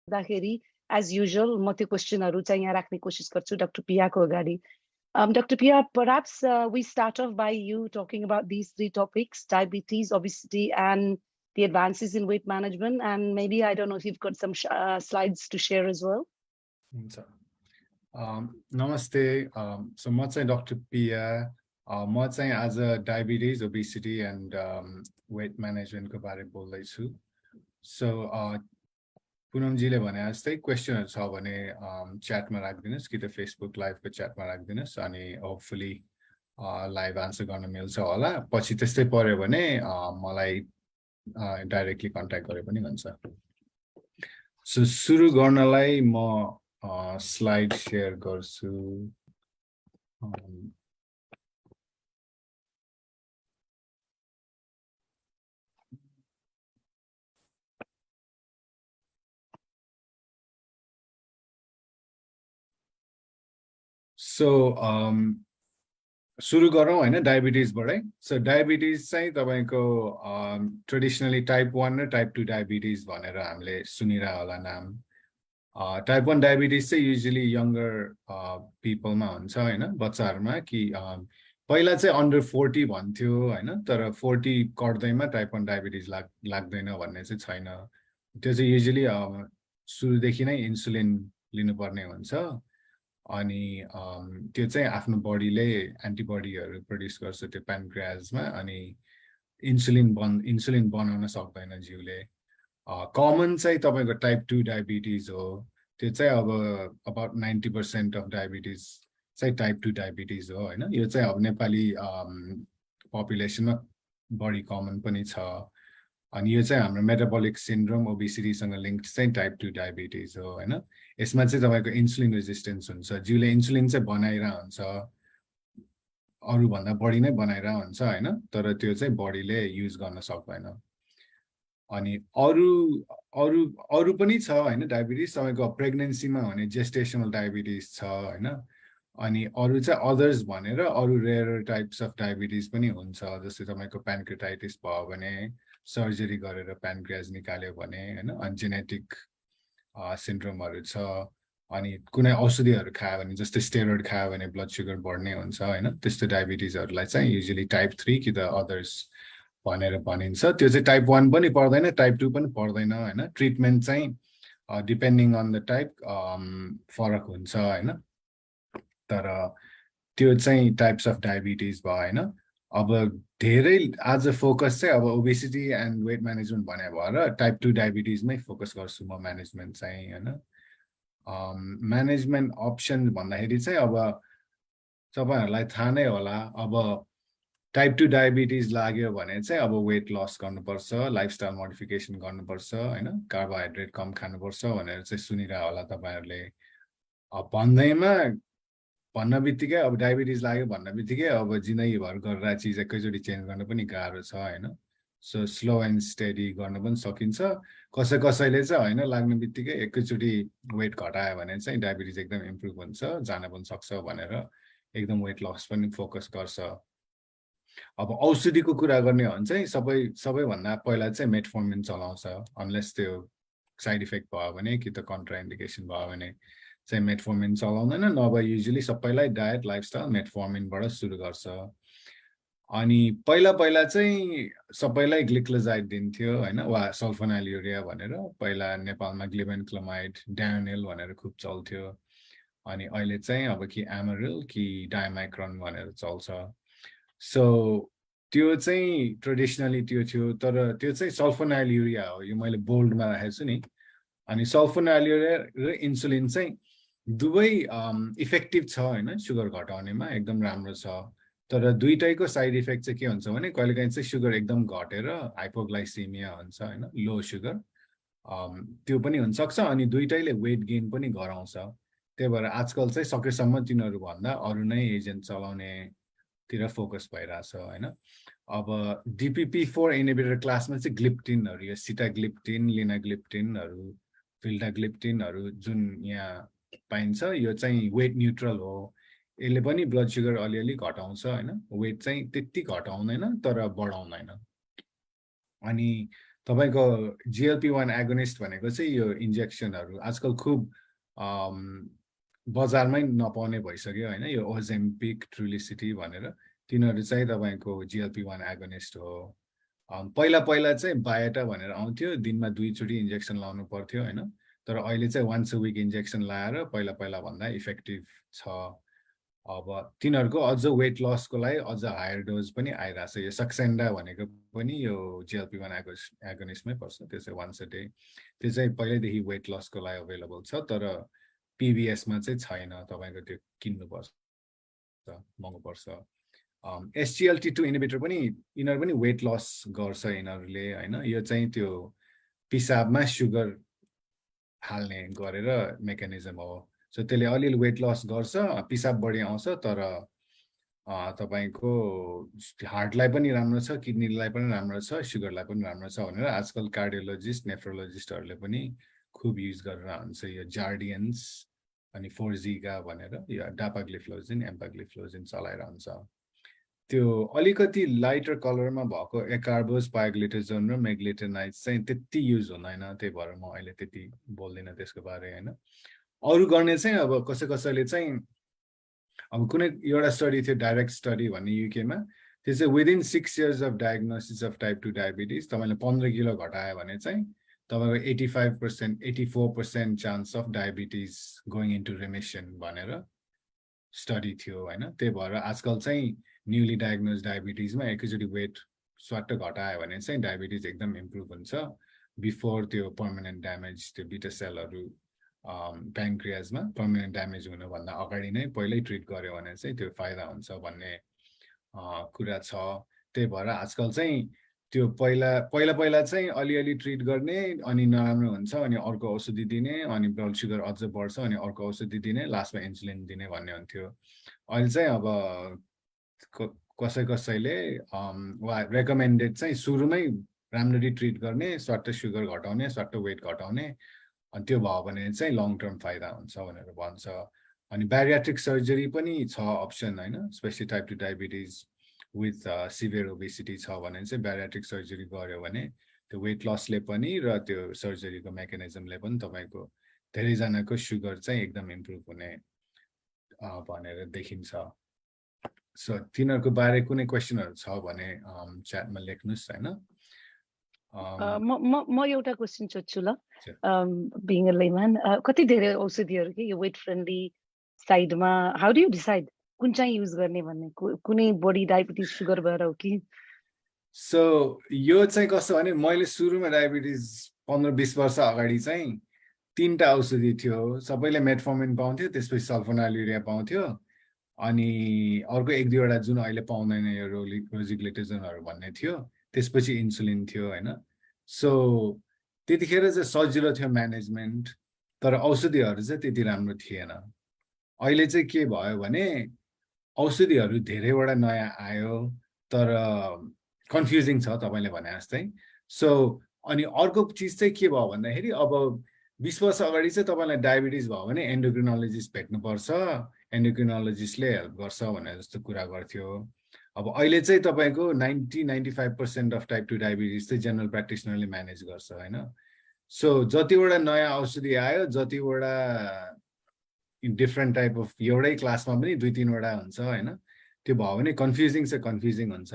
गर्दाखेरि as usual म त्यो क्वेशनहरु चाहिँ यहाँ राख्ने कोशिश गर्छु डाक्टर पियाको अगाडि. Dr. Pia, perhaps we start off by you talking about these three topics: diabetes, obesity, and the advances in weight management. And maybe, I don't know if you've got some slides to share as well. Namaste. So म चाहिँ Dr. Pia. म चाहिँ as a diabetes, obesity, and weight management को बारे बोल्दैछु. So पुनमजीले भने जस्तै क्वेशनहरु छ भने च्याटमा राख्दिनुस् कि त फेसबुक लाइभको च्याटमा राख्दिनुस् अनि होपफुली लाइभ आन्सर गर्न मिल्छ होला. पछि त्यस्तै पर्यो भने मलाई डाइरेक्टली कन्ट्याक्ट गरे पनि हुन्छ. सो सुरु गर्नलाई म स्लाइड शेयर गर्छु. सो सुरु गरौँ हैन डायबिटिजबाटै. सो डायबिटिज चाहिँ तपाईको ट्रेडिसनली टाइप 1 र टाइप 2 डायबिटिज भनेर हामीले सुनिरा होला नाम. टाइप 1 डायबिटिज चाहिँ युजुअली यंगर पिपलमा हुन्छ हैन, बच्चाहरुमा कि पहिला चाहिँ अन्डर 40 भन्थ्यो हैन, तर 40 कट्दैमा टाइप 1 डायबिटिज लाग्दैन भन्ने चाहिँ छैन. त्यो चाहिँ युजुअली सुरुदेखि नै इन्सुलिन लिनुपर्ने हुन्छ अनि त्यो चाहिँ आफ्नो बडीले एन्टिबडीहरु प्रोड्युस गर्छ त्यो प्यानक्रियाजमा अनि इन्सुलिन बनाउन सक्दैन जिउले. कमन चाहिँ तपाईको टाइप 2 डायबिटिज हो. त्यो चाहिँ अब अबाउट 90% अफ डायबिटिज चाहिँ टाइप 2 डायबिटिज हो हैन. यो चाहिँ अब नेपाली पपुलेसनमा बढी कमन पनि छ. अनि यो चाहिँ हाम्रो मेटाबोलिक सिन्ड्रोम ओबेसिटी सँग लिंक्ड चाहिँ टाइप 2 डायबिटिज हो हैन. यसमा चाहिँ तपाईको इन्सुलिन रेजिस्टेन्स हुन्छ. जिउले इन्सुलिन चाहिँ बनाइरा हुन्छ, अरु भन्दा बढी नै बनाइरा हुन्छ हैन, तर त्यो चाहिँ बडीले युज गर्न सक्दैन. अनि अरु पनि छ हैन डायबिटिज. तपाईको प्रेग्नेन्सीमा हुने जेस्टेशनल डायबिटिज छ हैन. अनि अरु चाहिँ अदर्स भनेर अरु रेयर टाइप्स अफ डायबिटिज पनि हुन्छ. जस्तै तपाईको प्यानक्रियाटाइटिस भयो भने सर्जरी गरेर प्यानक्रियाज निकाल्यो भने हैन, अनि जेनेटिक सिन्ड्रोमहरु छ. अनि कुनै औषधिहरु खायो भने जस्तै स्टेरोइड खायो भने ब्लड सुगर बढ्ने हुन्छ हैन. त्यस्तो डायबिटिजहरुलाई चाहिँ युजुअली टाइप 3 कि त अदर्स भनेर भनिन्छ. त्यो चाहिँ टाइप 1 पनि पर्दैन, टाइप 2 पनि पर्दैन हैन. ट्रिटमेन्ट चाहिँ डिपेन्डिङ अन द टाइप फरक हुन्छ हैन. तर त्यो चाहिँ टाइप्स अफ डायबिटिज भयो हैन. अब धेरै आज फोकस चाहिँ अब ओबेसिटी एन्ड वेट म्यानेजमेन्ट भने भएर टाइप 2 डायबिटिजमै फोकस गर्छु म म्यानेजमेन्ट चाहिँ हैन. म्यानेजमेन्ट अप्सन भन्दाखेरि चाहिँ अब तपाईहरुलाई थाहा नै होला, अब टाइप 2 डायबिटिज लाग्यो भने चाहिँ अब वेट लस गर्नुपर्छ, लाइफस्टाइल मोडिफिकेसन गर्नुपर्छ हैन, कार्बोहाइड्रेट कम खानुपर्छ भनेर चाहिँ सुनिरा होला तपाईहरुले. अब भन्न बित्तिकै अब डायबिटिज लाग्यो भन्न बित्तिकै अब जिन्दगीभर गरेर चिज एकैचोटी चेन्ज गर्न पनि गाह्रो छ हैन. सो स्लो एन्ड स्टेडी गर्न पनि सकिन्छ. कसैले चाहिँ हैन लाग्ने बित्तिकै एकैचोटी वेट घटायो भने चाहिँ डायबिटिज एकदम इम्प्रुभ हुन्छ, जान पनि सक्छ भनेर एकदम वेट लस पनि फोकस गर्छ. अब औषधिको कुरा गर्ने हो भने चाहिँ सबैभन्दा पहिला चाहिँ मेटफर्मिन चलाउँछ. अनलेस त्यो साइड इफेक्ट भयो भने कि त कन्ट्राइन्डिकेसन भयो भने चाहिँ मेटफर्मिन चलाउँदैन. नभए युजुअली सबैलाई डायट लाइफस्टाइल मेटफर्मिनबाट सुरु गर्छ. अनि पहिला चाहिँ सबैलाई ग्लिक्लोजाइड दिन्थ्यो हैन, वा सल्फोनाइलुरिया भनेर. पहिला नेपालमा ग्लिबेनक्लोमाइड, डायोनिल भनेर खुब चल्थ्यो. अनि अहिले चाहिँ अब कि एमरिल कि डायमाइक्रोन भनेर चल्छ. सो त्यो चाहिँ ट्रेडिसनली त्यो थियो, तर त्यो चाहिँ सल्फोनाइलुरिया हो. यो मैले बोल्डमा राखेको छु नि. अनि सल्फोनाइलुरिया र इन्सुलिन चाहिँ दुवै इफेक्टिभ छ हैन सुगर घटाउनेमा, एकदम राम्रो छ. तर दुईटैको साइड इफेक्ट चाहिँ के हुन्छ भने कहिलेकाहीँ चाहिँ सुगर एकदम घटेर हाइपोग्लाइसेमिया हुन्छ हैन, लो सुगर, त्यो पनि हुन सक्छ. अनि दुईटैले वेट गेन पनि गराउँछ. त्यही भएर आजकल चाहिँ सकेसम्म तिनीहरु भन्दा अरु नै एजेन्ट चलाउने तिर फोकस भइराछ हैन. अब DPP4 इन्हिबिटर क्लासमा चाहिँ ग्लिप्टिनहरु, यो सिटाग्लिप्टिन, लिनाग्लिप्टिनहरु, फिल्टाग्लिप्टिनहरु जुन यहाँ पाइन्छ, यो चाहिँ वेट न्यूट्रल हो. यसले पनि ब्लड सुगर अलिअलि घटाउँछ हैन, वेट चाहिँ त्यति घटाउँदैन तर बढाउँदैन. अनि तपाईको GLP-1 एगोनिस्ट भनेको चाहिँ यो इन्जेक्सनहरू आजकल खुब बजारमै नपाउने भइसक्यो हैन यो ओजेम्पिक ट्रुलिसिटी भनेर तिनीहरू चाहिँ तपाईको GLP-1 एगोनिस्ट हो पहिला पहिला चाहिँ बायोटा भनेर आउँथ्यो दिनमा 2 चोटी इन्जेक्सन लाउनु पर्थ्यो हैन तर अहिले चाहिँ वन्स अ वीक इन्जेक्सन लाएर पहिला पहिला भन्दा इफेक्टिभ छ अब तिनीहरूको अझ वेट लसको लागि अझ हायर डोज पनि आइरहेछ यो सक्सेन्डा भनेको पनि यो GLP-1 एगोनिस्टमै पर्छ त्यो चाहिँ वन्स अ डे त्यो चाहिँ पहिल्यैदेखि वेट लसको लागि अवेलेबल छ तर PBS मा चाहिँ छैन तपाईको त्यो किन्नुपर्छ महँगो पर्छ SGLT2 इन्हिबिटर पनि यिनीहरू पनि वेट लस गर्छ यिनीहरूले हैन यो चाहिँ त्यो पिसाबमा सुगर हाल्ने गरेर मेकानिजम हो सो त्यसले अलिअलि वेट लस गर्छ पिसाब बढी आउँछ तर तपाईको हार्टलाई पनि राम्रो छ किडनीलाई पनि राम्रो छ सुगरलाई पनि राम्रो छ भनेर आजकल कार्डियोलोजिस्ट नेफ्रोलोजिस्टहरूले पनि खुब युज गरेर हुन्छ यो जार्डियन्स अनि 4Zika भनेर यो डापाग्लिफ्लोजिन एम्पाग्लिफ्लोजिन चलाइरहन्छ त्यो अलिकति लाइटर कलरमा भएको एकार्बोस पाइग्लिटेजोन र मेग्लिटेनाइड चाहिँ त्यति युज हुँदैन त्यही भएर म अहिले त्यति बोल्दिनँ त्यसको बारे हैन अरु गर्ने चाहिँ अब कसैले चाहिँ अब कुनै एउटा स्टडी थियो डाइरेक्ट स्टडी भन्ने UK मा त्यो चाहिँ within 6 years of diagnosis of type 2 diabetes तपाईले 15 किलो घटायो भने चाहिँ तपाईको 85% 84% chance of diabetes going into remission भनेर स्टडी थियो हैन त्यही भएर आजकल चाहिँ न्यूली डायग्नोज डायबिटिजमा एकैचोटी वेट स्वाट घटायो भने चाहिँ डायबिटिज एकदम इम्प्रुभ हुन्छ बिफोर त्यो पर्मानेन्ट ड्यामेज त्यो बिटा सेलहरु प्यानक्रियाजमा पर्मानेन्ट ड्यामेज हुनुभन्दा अगाडि नै पहिल्यै ट्रिट गर्यो भने चाहिँ त्यो फाइदा हुन्छ भन्ने कुरा छ त्यही भएर आजकल चाहिँ त्यो पहिला चाहिँ अलिअलि ट्रिट गर्ने अनि नराम्रो हुन्छ अनि अर्को औषधि दिने अनि ब्लड सुगर अझ बढ्छ अनि अर्को औषधि दिने लास्टमा इन्सुलिन दिने भन्ने हुन्थ्यो अहिले चाहिँ अब कसैले रेकमेन्डेड चाहिँ सुरुमै राम्ररी ट्रिट गर्ने स्वाट सुगर घटाउने स्वाट वेट घटाउने अनि त्यो भयो भने चाहिँ लङ टर्म फाइदा हुन्छ भनेर भन्छ अनि ब्यारियाट्रिक सर्जरी पनि छ अप्सन हैन specially type 2 diabetes with severe obesity छ भने चाहिँ ब्यारियाट्रिक सर्जरी गर्यो भने त्यो वेट लसले पनि र त्यो सर्जरीको मेकानिजमले पनि तपाईको धेरै जनाको सुगर चाहिँ एकदम इम्प्रुभ हुने भनेर देखिन्छ सो तिनीहरुको बारे कुनै क्वेशनहरु छ भने च्याटमा लेख्नुस् हैन म एउटा क्वेशन सोध्छु ल बिइङ अ लेमन कति धेरै औषधिहरु के यो वेट फ्रेन्डली साइडमा हाउ डु यु डिसाइड कुन चाहिँ युज गर्ने भन्ने कुनै बडी डायबिटिज सुगर भएर हो कि सो यो चाहिँ कस्तो भने मैले सुरुमा डायबिटिज 15-20 वर्ष अगाडि चाहिँ 3टा औषधि थियो सबैले मेटफर्मिन पाउँथ्यो त्यसपछि सल्फोनाइलुरिया पाउँथ्यो अनि अर्को 1-2 वटा जुन अहिले पाउँदैन यो रोजिग्लिटेजोनहरु भन्ने थियो त्यसपछि इन्सुलिन थियो हैन सो त्यतिखेर चाहिँ सजिलो थियो म्यानेजमेन्ट तर औषधिहरु चाहिँ त्यति राम्रो थिएन अहिले चाहिँ के भयो भने औषधिहरु धेरैवटा नयाँ आयो तर कन्फ्युजिङ छ तपाईले भने जस्तै सो अनि अर्को चीज चाहिँ के भयो भन्दाखेरि अब 20 वर्ष अगाडि चाहिँ तपाईलाई डायबिटिज भयो भने एन्डोक्रिनोलोजिस्ट भेट्नु पर्छ एन्डोक्रिनोलोजिस्टले हेल्प गर्छ भनेर जस्तो कुरा गर्थ्यो अब अहिले चाहिँ तपाईको 90-95% अफ टाइप 2 डायबिटिज चाहिँ जनरल प्र्याक्टिसनरले म्यानेज गर्छ हैन सो जतिवटा नयाँ औषधि आयो जतिवटा डिफरेन्ट टाइप अफ एउटै क्लासमा पनि 2-3 वटा हुन्छ हैन त्यो भयो भने कन्फ्युजिङ हुन्छ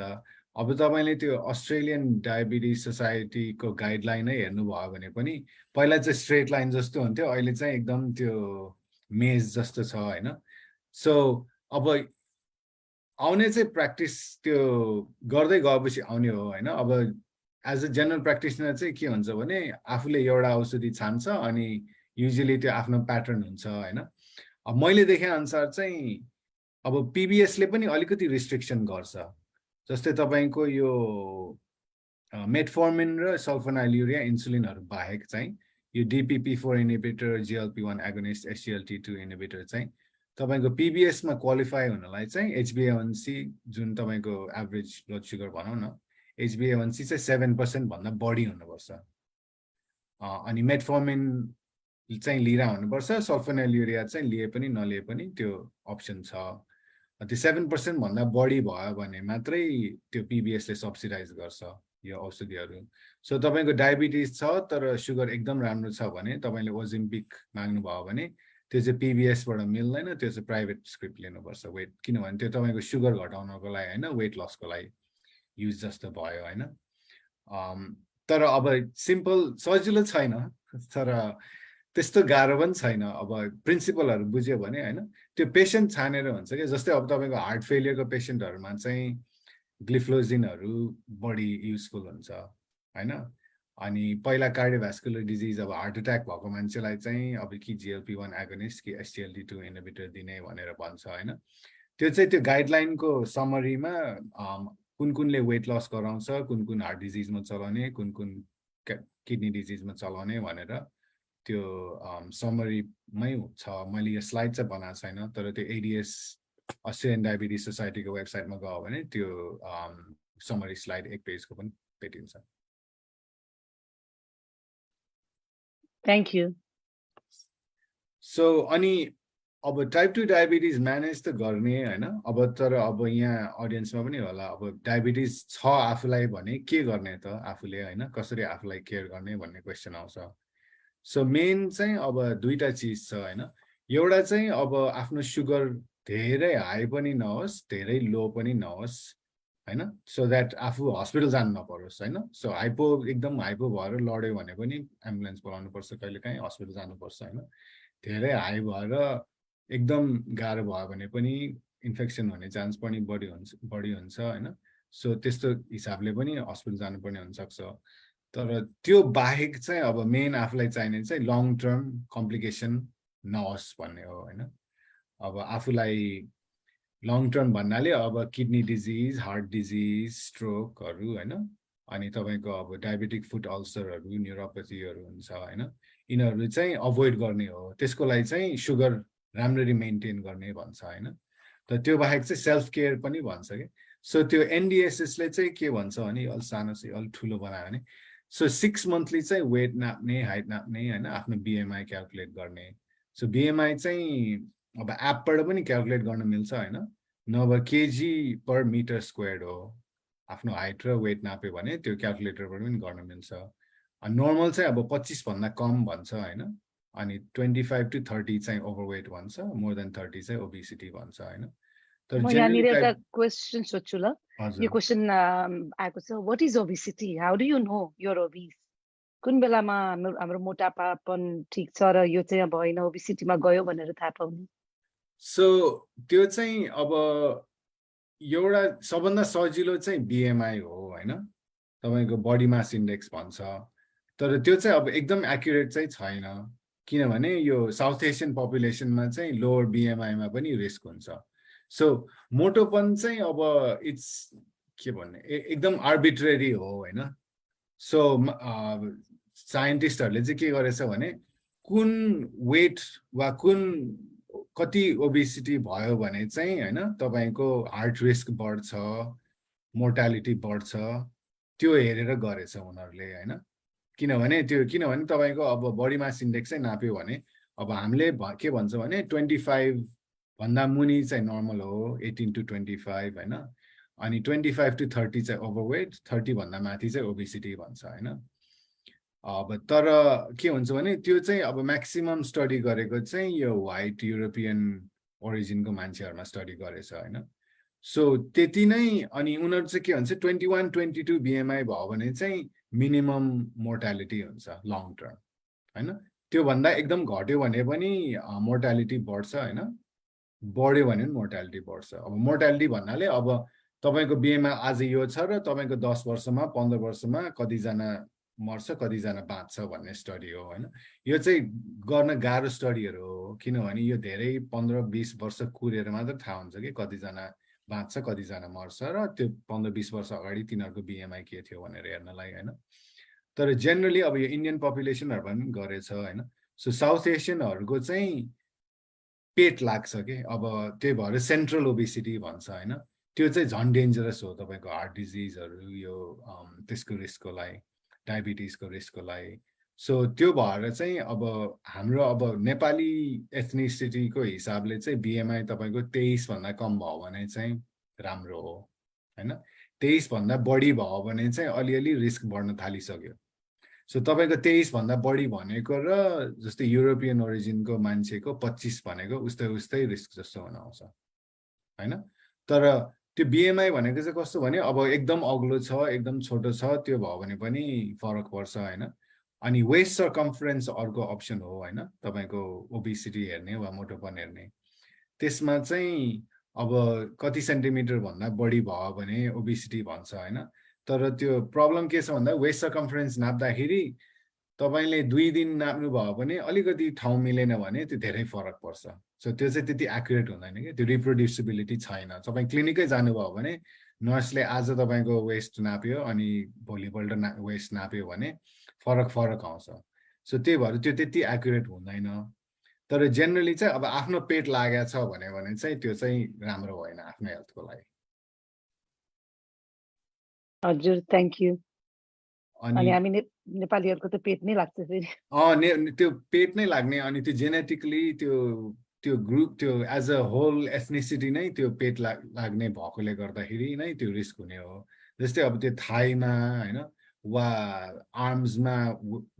अब तपाईले त्यो अस्ट्रेलियन डायबिटिज सोसाइटीको गाइडलाइनै हेर्नु भयो भने पनि पहिला चाहिँ स्ट्रेट लाइन जस्तो हुन्थ्यो अहिले चाहिँ एकदम त्यो मेज जस्तो छ हैन सो अब आउने चाहिँ प्र्याक्टिस त्यो गर्दै गएपछि आउने हो हैन अब एज अ जनरल प्र्याक्टिसनर चाहिँ के हुन्छ भने आफूले एउटा औषधि छान्छ अनि युजुअली त्यो आफ्नो प्याटर्न हुन्छ हैन अब मैले देखे अनुसार चाहिँ अब PBS ले पनि अलिकति रिस्ट्रिक्सन गर्छ जस्तै तपाईको यो मेटफर्मिन र सल्फोनाइलुरिया इन्सुलिनहरु बाहेक चाहिँ यो DPP4 inhibitor GLP-1 agonist SGLT2 inhibitor चाहिँ तपाईको PBS मा क्वालिफाई हुनलाई चाहिँ HbA1c जुन तपाईको एभरेज ब्लड सुगर भनौं न HbA1c चाहिँ 7% भन्दा बढी हुनुपर्छ अनि मेटफर्मिन चाहिँ लिरा हुनुपर्छ सल्फोनाइलुरिया चाहिँ लिए पनि नलिए पनि त्यो अप्सन छ त्यो 7% भन्दा बढी भयो भने मात्रै त्यो PBS ले सब्सिडाइज गर्छ यो औषधिहरू सो तपाईको डायबिटिज छ तर सुगर एकदम राम्रो छ भने तपाईले ओजेम्पिक माग्नु भयो भने त्यो चाहिँ PBS बाट मिल्दैन त्यो चाहिँ प्राइभेट स्क्रिप्ट लिनुपर्छ वेट किनभने त्यो तपाईको सुगर घटाउनको लागि हैन वेट लसको लागि युज जस्तो भयो हैन तर अब सिम्पल सजिलो छैन तर त्यस्तो गाह्रो पनि छैन अब प्रिन्सिपलहरु बुझ्यो भने हैन त्यो पेशेन्ट छानेर हुन्छ के जस्तै अब तपाईको हार्ट फेलियरको पेशेन्टहरुमा चाहिँ ग्लिफ्लोजिनहरु बढी युजफुल हुन्छ हैन अनि पहिला कार्डियोभास्कुलर डिजिज अब हार्ट अट्याक भएको मान्छेलाई चाहिँ अब कि GLP-1 एगोनिस्ट कि SGLT2 इन्हिबिटर दिने भनेर भन्छ हैन त्यो चाहिँ त्यो गाइडलाइनको समरीमा कुन वेट लस गराउँछ कुन हार्ट डिजिजमा चलाउने कुन किडनी डिजिजमा चलाउने भनेर त्यो समरीमै छ मैले यो स्लाइड चाहिँ बनाएको छैन तर त्यो ADS अस्ट्रेलियन डायबिटिज सोसाइटीको वेबसाइटमा गयो भने त्यो समरी स्लाइड एक पेजको पनि भेटिन्छ Thank you. सो अनि अब टाइप 2 डायबिटिज म्यानेज त गर्ने हैन अब तर अब यहाँ ऑडियन्समा पनि होला अब डायबिटिज छ आफुलाई भने के गर्ने त आफुले हैन कसरी आफुलाई केयर गर्ने भन्ने क्वेशन आउँछ सो मेन चाहिँ अब दुईटा चीज छ हैन एउटा चाहिँ अब आफ्नो सुगर धेरै हाई पनि नहोस् धेरै लो पनि नहोस् हैन सो दैट आफू हस्पिटल जानु नपरोस् हैन सो हाइपो एकदम हाइपो भएर लड्यो भने पनि एम्बुलेन्स बोलाउनु पर्छ कहिलेकाहीँ हस्पिटल जानु पर्छ हैन धेरै हाई भएर एकदम गाह्रो भयो भने पनि इन्फेक्सन हुने चान्स पनि बढी हुन्छ हैन सो त्यस्तो हिसाबले पनि हस्पिटल जानुपर्ने हुन सक्छ तर त्यो बाहेक चाहिँ अब मेन आफुलाई चाहिने चाहिँ लङ टर्म कम्प्लिकेसन नहोस् भन्ने हो हैन अब आफुलाई लङ टर्म भन्नाले अब किडनी डिजिज हार्ट डिजिज स्ट्रोकहरु हैन अनि तपाईको अब डायबिटिक फुट अल्सरहरु न्युरोपैथीहरु हुन्छ हैन यिनीहरु चाहिँ अभोइड गर्ने हो त्यसको लागि चाहिँ सुगर राम्ररी मेन्टेन गर्ने भन्छ हैन त त्यो बाहेक चाहिँ सेल्फ केयर पनि भन्छ के सो त्यो NDSS ले चाहिँ के भन्छ भने अल सानो चाहिँ अल ठुलो बनायो भने सो 6 मन्थली चाहिँ वेट नाप्ने हाइट नाप्ने हैन आफ्नो BMI क्याल्कुलेट गर्ने सो BMI चाहिँ अब एपबाट पनि क्याल्कुलेट गर्न मिल्छ हैन नभए केजी पर मिटर स्क्वायर्ड हो आफ्नो हाइट र वेट नाप्यो भने त्यो क्याल्कुलेटरबाट पनि गर्न मिल्छ नर्मल चाहिँ अब 25 भन्दा कम भन्छ हैन अनि 25 to 30 चाहिँ ओभरवेट भन्छ मोर देन 30 चाहिँ ओबेसिटी भन्छ हैन तर म यहाँनिर एउटा क्वेशन सोध्छु ल यो क्वेशन आएको छ what is obesity how do you know your obese कुन बेलामा हाम्रो मोटापापन ठीक छ र यो चाहिँ अब हैन ओबेसिटीमा गयो भनेर थाहा पाउने सो त्यो चाहिँ अब एउटा सबभन्दा सजिलो चाहिँ BMI हो हैन तपाईको बडी मास इन्डेक्स भन्छ तर त्यो चाहिँ अब एकदम एक्युरेट चाहिँ छैन किनभने यो साउथ एसियन पपुलेसनमा चाहिँ लोवर BMI मा पनि रिस्क हुन्छ सो मोटोपन चाहिँ अब इट्स के भन्ने एकदम आर्बिट्रेरी हो हैन सो साइन्टिस्टहरुले चाहिँ के गरेछ भने कुन वेट वा कुन कति ओबेसिटी भयो भने चाहिँ हैन तपाईको हार्ट रिस्क बढ्छ मोर्टालिटी बढ्छ त्यो हेरेर गरेछ उनीहरुले हैन किनभने तपाईको अब बडी मास इन्डेक्स चाहिँ नाप्यो भने अब हामीले के भन्छ भने 25 भन्दा मुनि चाहिँ नर्मल हो 18 to 25 हैन अनि 25 to 30 चाहिँ ओभरवेट 30 भन्दा माथि चाहिँ ओबेसिटी भन्छ हैन अब तर के हुन्छ भने त्यो चाहिँ अब म्याक्सिमम स्टडी गरेको चाहिँ यो व्हाइट युरोपियन ओरिजिनको मान्छेहरुमा स्टडी गरेछ हैन सो त्यति नै अनि उनीहरु चाहिँ के भन्छ 21 22 BMI भयो भने चाहिँ मिनिमम मोर्टालिटी हुन्छ लङ टर्म हैन त्यो भन्दा एकदम घट्यो भने पनि मोर्टालिटी बढ्छ हैन बढ्यो भने पनि मोर्टालिटी बढ्छ अब मोर्टालिटी भन्नाले अब तपाईको BMI आज यो छ र तपाईको 10 वर्षमा 15 वर्षमा कति जना मर्छ कति जना बाँच्छ भन्ने स्टडी हो हैन यो चाहिँ गर्न गाह्रो स्टडीहरु हो किनभने यो धेरै 15-20 वर्ष कुरेर मात्र थाहा हुन्छ कि कति जना बाँच्छ कति जना मर्छ र त्यो 15-20 वर्ष अगाडि तिनीहरुको BMI के थियो भनेर हेर्नलाई हैन तर जनरली अब यो इन्डियन पपुलेसनहरु पनि गरेछ हैन सो साउथ एसियनहरुको चाहिँ पेट लाग्छ के अब त्यही भएर सेन्ट्रल ओबेसिटी भन्छ हैन त्यो चाहिँ झन् डेन्जरस हो तपाईको हार्ट डिजिजहरु यो त्यसको रिस्कको लागि डायबिटिजको रिस्कको लागि सो त्यो भएर चाहिँ अब हाम्रो अब नेपाली एथनिसिटीको हिसाबले चाहिँ BMI तपाईको 23 भन्दा कम भयो भने चाहिँ राम्रो हो हैन 23 भन्दा बढी भयो भने चाहिँ अलिअलि रिस्क बढ्न थालिसक्यो सो तपाईको 23 भन्दा बढी भनेको र जस्तै युरोपियन ओरिजिनको मान्छेको 25 भनेको उस्तै रिस्क जस्तो हुन आउँछ हैन तर त्यो बीएमआई भनेको चाहिँ कस्तो भने अब एकदम अग्लो छ एकदम छोटो छ त्यो भयो भने पनि फरक पर्छ हैन अनि वेस्ट सर्कम्फरेन्स अर्को अप्सन हो हैन तपाईको ओबेसिटी हेर्ने वा मोटोपन हेर्ने त्यसमा चाहिँ अब कति सेन्टिमिटर भन्दा बढी भयो भने ओबेसिटी भन्छ हैन तर त्यो प्रब्लम के छ भन्दा वेस्ट सर्कम्फरेन्स नाप्दाखेरि तपाईले 2 दिन नाप्नु भयो भने अलिकति ठाउँ मिलेन भने त्यो धेरै फरक पर्छ सो त्यो चाहिँ त्यति एक्युरेट हुँदैन के त्यो रिप्रोड्युसिबिलिटी छैन तपाई क्लिनिकै जानुभयो भने नर्सले आज तपाईको वेस्ट नाप्यो अनि भोलिपल्ट वेस्ट नाप्यो भने फरक आउँछ सो त्यही भएर त्यो त्यति एक्युरेट हुँदैन तर जेनरली चाहिँ अब आफ्नो पेट लागेको छ भने चाहिँ त्यो चाहिँ राम्रो होइन आफ्नो हेल्थको लागि हजुर थ्यांक यू अनि हामी नेपालीहरुको त पेट नै लाग्छ फेरि त्यो पेट नै लाग्ने अनि त्यो जेनेटिकली त्यो ग्रुप त्यो एज अ होल एथनिसिटी नै त्यो पेट लाग्ने भएकोले गर्दाखेरि नै त्यो रिस्क हुने हो जस्तै अब त्यो थाईमा हैन वा आर्म्समा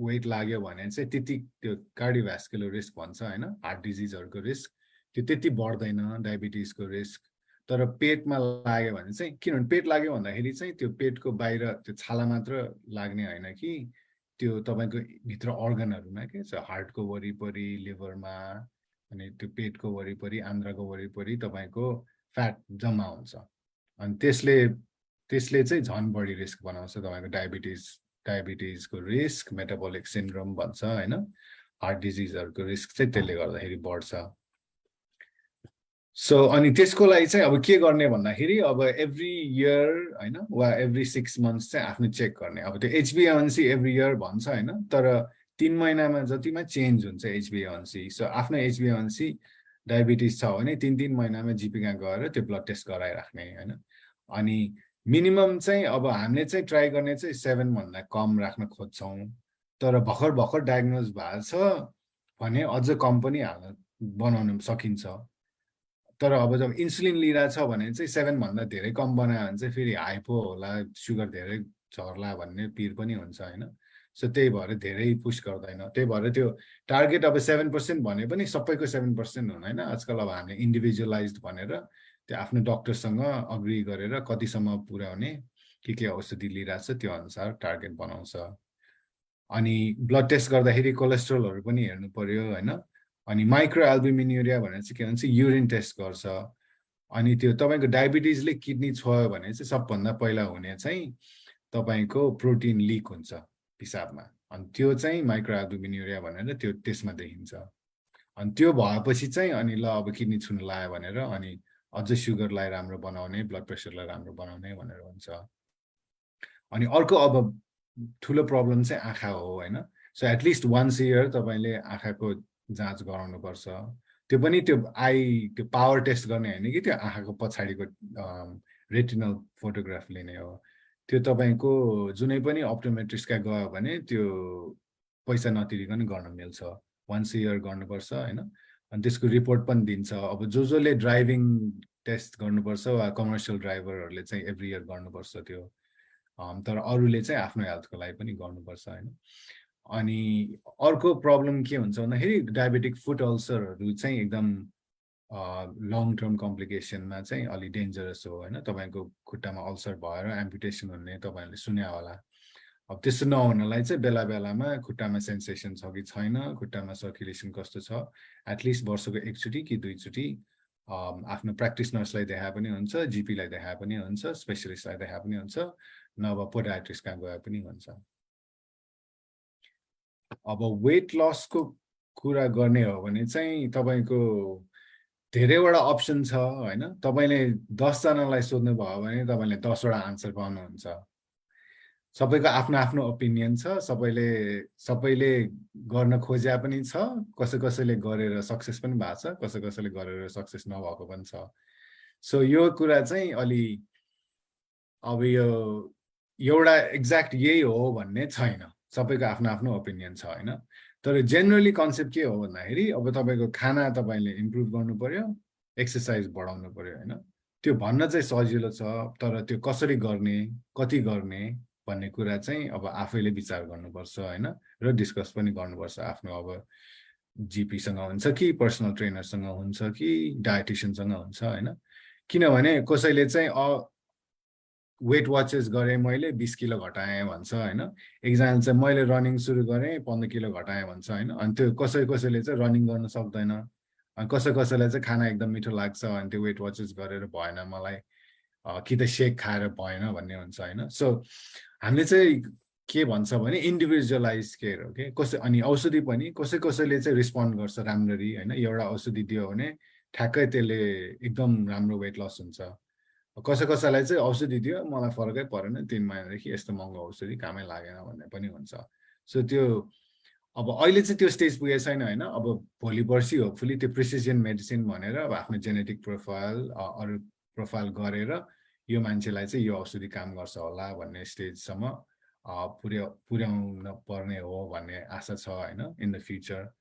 वेट लाग्यो भने चाहिँ त्यति त्यो कार्डियोभास्कुलर रिस्क भन्छ हैन हार्ट डिजिजहरुको रिस्क त्यो त्यति बढ्दैन डायबिटिजको रिस्क तर पेटमा लाग्यो भने चाहिँ किनभने पेट लाग्यो भन्दाखेरि चाहिँ त्यो पेटको बाहिर त्यो छाला मात्र लाग्ने हैन कि त्यो तपाईको भित्र अर्गनहरुमा के छ हार्टको वरिपरि लिभरमा अनि त्यो पेटको वरिपरि आन्द्राको वरिपरि तपाईको फ्याट जम्मा हुन्छ अनि त्यसले चाहिँ झन बढी रिस्क बनाउँछ तपाईको डायबिटिजको रिस्क मेटाबोलिक सिन्ड्रोम भन्छ हैन हार्ट डिजिजहरुको रिस्क चाहिँ त्यसले गर्दाखेरि बढ्छ सो अनि त्यसको लागि चाहिँ अब के गर्ने भन्दाखेरि अब एभ्री इयर हैन वा एभ्री 6 मन्थ्स चाहिँ आफ्नो चेक गर्ने अब त्यो HbA1c एभ्री इयर भन्छ हैन तर 3 महिनामा जतिमा चेन्ज हुन्छ HbA1c सो आफ्नो HbA1c डायबिटिज छ भने 3 महिनामा जीपी कहाँ गएर त्यो ब्लड टेस्ट गराइराख्ने हैन अनि मिनिमम चाहिँ अब हामीले चाहिँ ट्राई गर्ने चाहिँ 7 भन्दा कम राख्न खोज्छौं तर भर्खर डायग्नोज भएको छ भने अझ कम पनि बनाउन सकिन्छ तर अब जब इन्सुलिन लिइरा छ भने चाहिँ 7 भन्दा धेरै कम बनायो भने चाहिँ फेरि हाइपो होला सुगर धेरै झर्ला भन्ने पिर पनि हुन्छ हैन सो त्यही भएर धेरै पुश गर्दैन त्यही भएर त्यो टार्गेट अब 7% भने पनि सबैको 7% हुँदैन आजकल अब हामीले इन्डिभिजुअलाइज्ड भनेर त्यो आफ्नो डाक्टरसँग अग्री गरेर कतिसम्म पुर्याउने के औषधि लिइराछ त्यो अनुसार टार्गेट बनाउँछ अनि ब्लड टेस्ट गर्दाखेरि कोलेस्ट्रोलहरु पनि हेर्नु पर्यो हैन अनि माइक्रोएल्बुमिनुरिया भनेर चाहिँ के भन्छ युरिन टेस्ट गर्छ अनि त्यो तपाईको डायबिटिजले किडनी छोयो भने चाहिँ सबभन्दा पहिला हुने चाहिँ तपाईको प्रोटिन लिक हुन्छ पिसाबमा अनि त्यो चाहिँ माइक्रोएल्बुमिनुरिया भनेर त्यो त्यसमा देखिन्छ अनि त्यो भएपछि चाहिँ अनि ल अब किडनी छुन लाग्यो भनेर अनि अझ सुगरलाई राम्रो बनाउने ब्लड प्रेसरलाई राम्रो बनाउने भनेर हुन्छ अनि अर्को अब ठुलो प्रब्लम चाहिँ आँखा हो हैन so at least once a year तपाईले आँखाको जाँच गराउनु पर्छ त्यो पनि त्यो त्यो पावर टेस्ट गर्ने हैन कि त्यो आँखाको पछाडीको रेटिनल फोटोग्राफ लिने हो त्यो तपाईको जुनै पनि अप्टोमेट्रिस्टका गयो भने त्यो पैसा नतिरिकन गर्न मिल्छ वन्स अ इयर गर्नुपर्छ हैन अनि त्यसको रिपोर्ट पनि दिन्छ अब जसले ड्राइभिङ टेस्ट गर्नुपर्छ वा कमर्सियल ड्राइभरहरुले चाहिँ एभ्री इयर गर्नुपर्छ त्यो तर अरूले चाहिँ आफ्नो हेल्थको लागि पनि गर्नुपर्छ हैन अनि अर्को प्रब्लम के हुन्छ भन्दाखेरि डायबेटिक फुट अल्सरहरु चाहिँ एकदम लङ टर्म कम्प्लिकेसनमा चाहिँ अलि डेन्जरस हो हैन तपाईको खुट्टामा अल्सर भएर एम्पुटेसन हुने तपाईहरुले सुन्या होला अब त्यस्तो नहुनलाई चाहिँ बेला बेलामा खुट्टामा सेन्सेसन छ कि छैन खुट्टामा सर्कुलेसन कस्तो छ एटलिस्ट वर्षको एकचोटी कि दुईचोटी आफ्नो प्र्याक्टिस नर्सलाई देखाए पनि हुन्छ जीपी लाई देखाए पनि हुन्छ स्पेशलिस्टलाई देखाए पनि हुन्छ नभए पोडाइट्रिस्ट कहाँ गए पनि हुन्छ अब वेट लसको कुरा गर्ने हो भने चाहिँ तपाईको धेरैवटा अप्सन छ हैन तपाईले 10 जनालाई सोध्नु भयो भने तपाईले 10 वटा आन्सर पाउनुहुन्छ सबैको आफ्नो आफ्नो ओपिनियन छ सबैले गर्न खोज्या पनि छ कसैले गरेर सक्सेस पनि भएको छ कसैले गरेर सक्सेस नभएको पनि छ सो यो कुरा चाहिँ अलि अब यो एउटा एक्ज्याक्ट यही हो भन्ने छैन सबैको आफ्नो आफ्नो ओपिनियन छ हैन तर जेनरली कन्सेप्ट के हो भन्दाखेरि अब तपाईको खाना तपाईले इम्प्रुभ गर्नु पर्यो एक्सरसाइज बढाउनु पर्यो हैन त्यो भन्न चाहिँ सजिलो छ तर त्यो कसरी गर्ने कति गर्ने भन्ने कुरा चाहिँ अब आफैले विचार गर्नुपर्छ हैन र डिस्कस पनि गर्नुपर्छ आफ्नो अब जीपी सँग हुन्छ कि पर्सनल ट्रेनरसँग हुन्छ कि डायटिशियनसँग हुन्छ हैन किनभने कसैले चाहिँ वेट वाचेस गरेँ मैले 20 किलो घटाएँ भन्छ हैन एकजनाले चाहिँ मैले रनिङ सुरु गरेँ 15 किलो घटाएँ भन्छ हैन अनि त्यो कसैले चाहिँ रनिङ गर्न सक्दैन अनि कसैलाई चाहिँ खाना एकदम मिठो लाग्छ अनि त्यो वेट वाचेस गरेर भएन मलाई कि त शेक खाएर भएन भन्ने हुन्छ हैन सो हामीले चाहिँ के भन्छ भने इन्डिभिजुअलाइज केयर हो के कसै अनि औषधि पनि कसैले चाहिँ रिस्पोन्ड गर्छ राम्ररी हैन एउटा औषधि दियो भने ठ्याक्कै त्यसले एकदम राम्रो वेट लस हुन्छ कसैलाई चाहिँ औषधि दियो मलाई फरकै परेन 3 महिनादेखि यस्तो महँगो औषधि कामै लागेन भन्ने पनि हुन्छ सो त्यो अब अहिले चाहिँ त्यो स्टेज पुगेको छैन हैन अब भोलि पर्सि होपफुली त्यो प्रिसिजन मेडिसिन भनेर अब आफ्नो जेनेटिक प्रोफाइल अरु प्रोफाइल गरेर यो मान्छेलाई चाहिँ यो औषधि काम गर्छ होला भन्ने स्टेजसम्म पुर्याउन पर्ने हो भन्ने आशा छ हैन इन द फ्युचर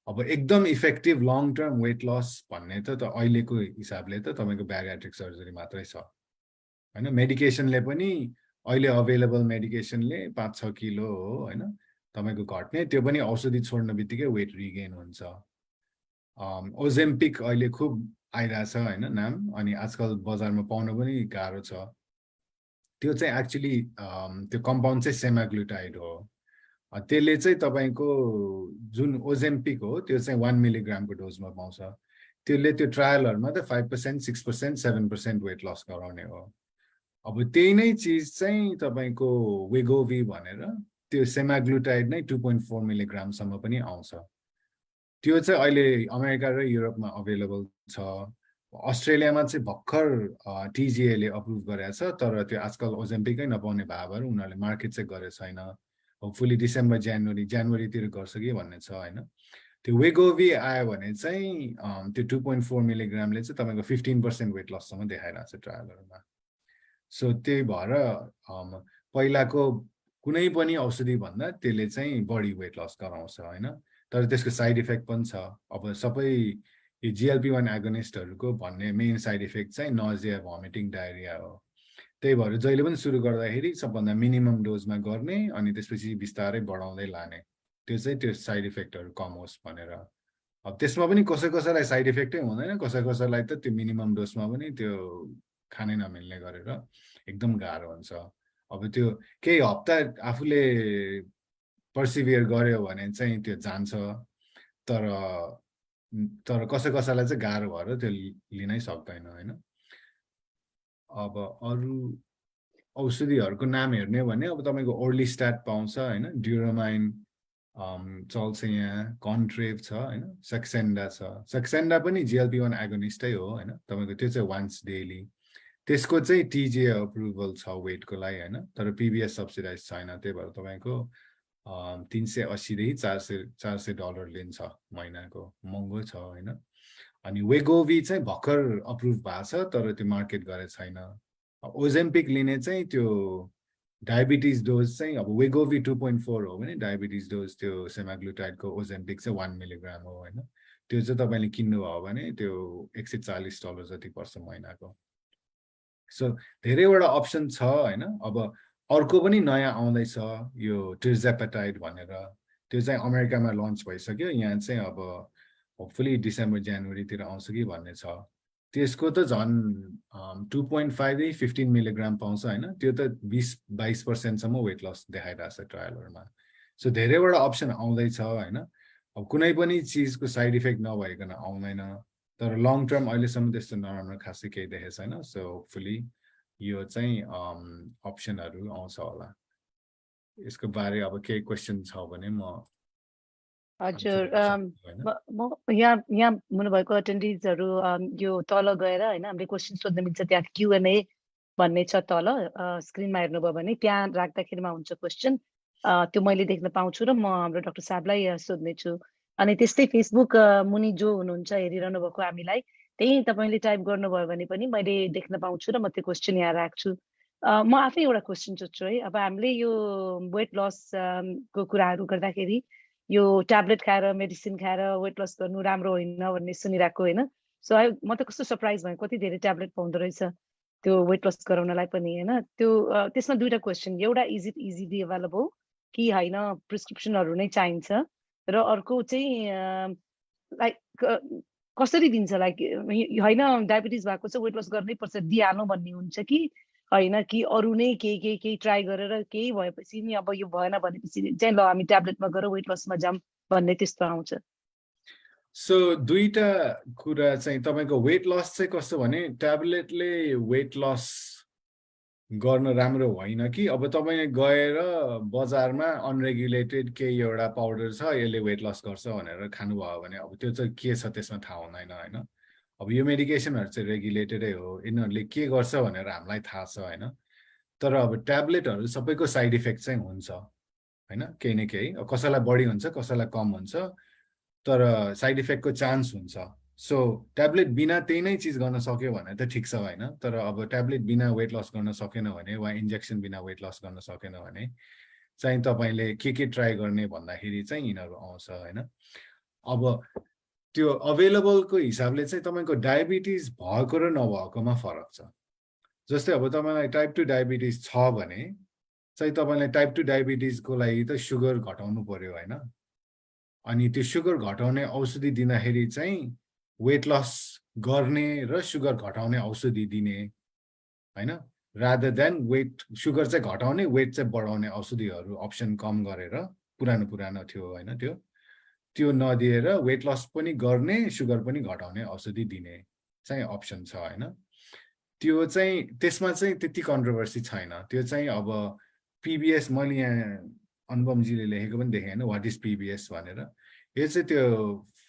अब एकदम effective long term weight loss भन्ने त अहिलेको हिसाबले त तपाईको ब्यारियाट्रिक सर्जरी मात्रै छ हैन मेडिकेसनले पनि अहिले अवेलेबल मेडिकेसनले 5-6 किलो हो हैन तपाईको घट्ने त्यो पनि औषधि छोड्न बित्तिकै वेट रिगेन हुन्छ ओजेम्पिक अहिले खुब आइराछ हैन नाम अनि आजकल बजारमा पाउन पनि गाह्रो छ त्यो चाहिँ एक्चुअली त्यो कम्पाउन्ड चाहिँ सेमाग्लुटाइड हो त्यसले चाहिँ तपाईको जुन ओजेम्पिक हो त्यो चाहिँ 1 मिलिग्रामको डोजमा पाउँछ त्यसले त्यो ट्रायलहरुमा त 5% 6% 7% वेट लस गराउने हो अब त्यही नै चीज चाहिँ तपाईको वेगोवी भनेर त्यो सेमाग्लुटाइड नै 2.4 मिलिग्राम सम्म पनि आउँछ त्यो चाहिँ अहिले अमेरिका र युरोपमा अवेलेबल छ अस्ट्रेलियामा चाहिँ भर्खर टीजीए ले अप्रुभ गरेको छ तर त्यो आजकल ओजेम्पिकै नपाउने भएर उनीहरुले मार्केट चाहिँ गरेको छैन होपफुली डिसेम्बर जनवरीतिर गर्छ कि भन्ने छ हैन त्यो वेगोवी आयो भने चाहिँ त्यो 2.4 मिलिग्रामले चाहिँ तपाईको 15% वेट लस सम्म देखाइराछ ट्रायलहरुमा सो त्यही भएर पहिलाको कुनै पनि औषधि भन्दा त्यसले चाहिँ बढी वेट लस गराउँछ हैन तर त्यसको साइड इफेक्ट पनि छ अब सबै यो GLP-1 एगोनिस्टहरुको भन्ने मेन साइड इफेक्ट चाहिँ नजिया भमिटिङ डायरिया हो त्यही भएर जहिले पनि सुरु गर्दाखेरि सबभन्दा मिनिमम डोजमा गर्ने अनि त्यसपछि बिस्तारै बढाउँदै लाने त्यो चाहिँ त्यो साइड इफेक्टहरु कम होस् भनेर अब त्यसमा पनि कसैलाई साइड इफेक्टै हुँदैन कसैलाई त त्यो मिनिमम डोजमा पनि त्यो खानै नमिल्ने गरेर एकदम गाह्रो हुन्छ अब त्यो केही हप्ता आफूले पर्सिभियर गर्यो भने चाहिँ त्यो जान्छ तर कसैलाई चाहिँ गाह्रो भएर त्यो लिनै सक्दैन हैन अब अरु औषधिहरुको नाम हेर्ने भने अब तपाईको ओर्लिस्टाट पाउँछ हैन ड्युरामाइन चल्छ यहाँ कन्ट्रेभ छ हैन सक्सेन्डा पनि GLP-1 एगोनिस्टै हो हैन तपाईको त्यो चाहिँ वान्स डेली त्यसको चाहिँ टीजीए अप्रुभल छ वेटको लागि हैन तर PBS सब्सिडाइज छैन त्यही भएर तपाईको 380 देखि $400 लिन्छ महिनाको महँगो छ हैन अनि वेगोवी चाहिँ भर्खर अप्रुभ भएको छ तर त्यो मार्केट गरेको छैन ओजेम्पिक लिने चाहिँ त्यो डायबिटिज डोज चाहिँ अब वेगोवी 2.4 हो भने डायबिटिज डोज त्यो सेमाग्लुटाइडको ओजेम्पिक चाहिँ 1 मिलिग्राम हो हैन त्यो चाहिँ तपाईले किन्नु भयो भने त्यो $140 जति पर्छ महिनाको सो धेरैवटा अप्सन छ हैन अब अर्को पनि नयाँ आउँदैछ यो टिर्जापेटाइड भनेर त्यो चाहिँ अमेरिकामा लन्च भइसक्यो यहाँ चाहिँ अब होपफुली डिसेम्बर जनवरीतिर आउँछ कि भन्ने छ त्यसको त झन् 2.5 देखि 15 मिलिग्राम पाउँछ हैन त्यो त 20-22% सम्म वेट लस देखाइराछ ट्रायलहरुमा सो धेरैवटा अप्सन आउँदैछ हैन अब कुनै पनि चीजको साइड इफेक्ट नभइकन आउँदैन तर लङ टर्म अहिलेसम्म त्यस्तो नराम्रो खासै केही देखेको छैन सो होपफुली यो चाहिँ अप्सनहरु आउँछ होला यसको बारे अब केही क्वेशन छ भने म हजुर म यहाँ हुनुभएको अटेन्डिजहरु यो तल गएर हैन हामीले क्वेशन सोध्न मिल्छ त्यहाँ Q&A भन्ने छ तल स्क्रिनमा हेर्नुभयो भने त्यहाँ राख्दाखेरिमा हुन्छ क्वेशन त्यो मैले देख्न पाउँछु र म हाम्रो डाक्टर साहबलाई सोध्ने छु अनि त्यस्तै फेसबुक मुनि जो हुनुहुन्छ हेरिरहनु भएको हामीलाई त्यही तपाईले टाइप गर्नुभयो भने पनि मैले देख्न पाउँछु र म त्यो क्वेशन यहाँ राख्छु म आफै एउटा क्वेशन सोध्छु है अब हामीले यो वेट लस को कुराहरु गर्दाखेरि यो ट्याब्लेट खाएर मेडिसिन खाएर वेट लस गर्नु राम्रो होइन भन्ने सुनिराको हैन सो म त कस्तो सरप्राइज भएँ कति धेरै ट्याब्लेट पाउँदो रहेछ त्यो वेट लस गराउनलाई पनि होइन त्यो त्यसमा दुईटा क्वेसन एउटा इज इट इजिली एभाइलेबल कि होइन प्रिस्क्रिप्सनहरू नै चाहिन्छ र अर्को चाहिँ लाइक कसरी दिन्छ लाइक होइन डायबिटिज भएको छ वेट लस गर्नै पर्छ दिइहाल्नु भन्ने हुन्छ कि होइन कि अरू नै केही ट्राई गरेर केही भएपछि नि अब यो भएन भनेपछि चाहिँ ल हामी ट्याब्लेटमा गएर वेट लसमा जाऊँ भन्ने त्यस्तो आउँछ सो दुईटा कुरा चाहिँ तपाईको वेट लस चाहिँ कस्तो भने ट्याब्लेटले वेट लस गर्न राम्रो होइन कि अब तपाईले गएर बजारमा अनरेगुलेटेड केही एउटा पाउडर छ यसले वेट लस गर्छ भनेर खानुभयो भने अब त्यो चाहिँ के छ त्यसमा थाहा हुँदैन होइन अब यो मेडिकेसनहरू चाहिँ रेगुलेटेडै हो यिनीहरूले के गर्छ भनेर हामीलाई थाहा छ होइन तर अब ट्याब्लेटहरू सबैको साइड इफेक्ट चाहिँ हुन्छ होइन केही न केही कसैलाई बढी हुन्छ कसैलाई कम हुन्छ तर साइड इफेक्टको चान्स हुन्छ सो ट्याब्लेट बिना त्यही नै चिज गर्न सक्यो भने त ठिक छ होइन तर अब ट्याब्लेट बिना वेट लस गर्न सकेन भने वा इन्जेक्सन बिना वेट लस गर्न सकेन भने चाहिँ तपाईँले के ट्राई गर्ने भन्दाखेरि चाहिँ यिनीहरू आउँछ होइन अब त्यो अवेलेबलको हिसाबले चाहिँ तपाईँको डायबिटिज भएको र नभएकोमा फरक छ जस्तै अब तपाईँलाई टाइप 2 डायबिटिज छ भने चाहिँ तपाईँले टाइप 2 डायबिटिजको लागि त सुगर घटाउनु पर्यो होइन अनि त्यो सुगर घटाउने औषधि दिँदाखेरि चाहिँ वेट लस गर्ने र सुगर घटाउने औषधि दिने होइन रादर देन वेट सुगर चाहिँ घटाउने वेट चाहिँ बढाउने औषधिहरू अप्सन कम गरेर पुरानो थियो होइन त्यो नदिएर वेट लस पनि गर्ने सुगर पनि घटाउने औषधि दिने चाहिँ अप्सन छ होइन त्यो चाहिँ त्यसमा चाहिँ त्यति कन्ट्रोभर्सी छैन त्यो चाहिँ अब पिबिएस मैले यहाँ अनुपमजीले लेखेको पनि देखेँ होइन वाट इज पिबिएस भनेर यो चाहिँ त्यो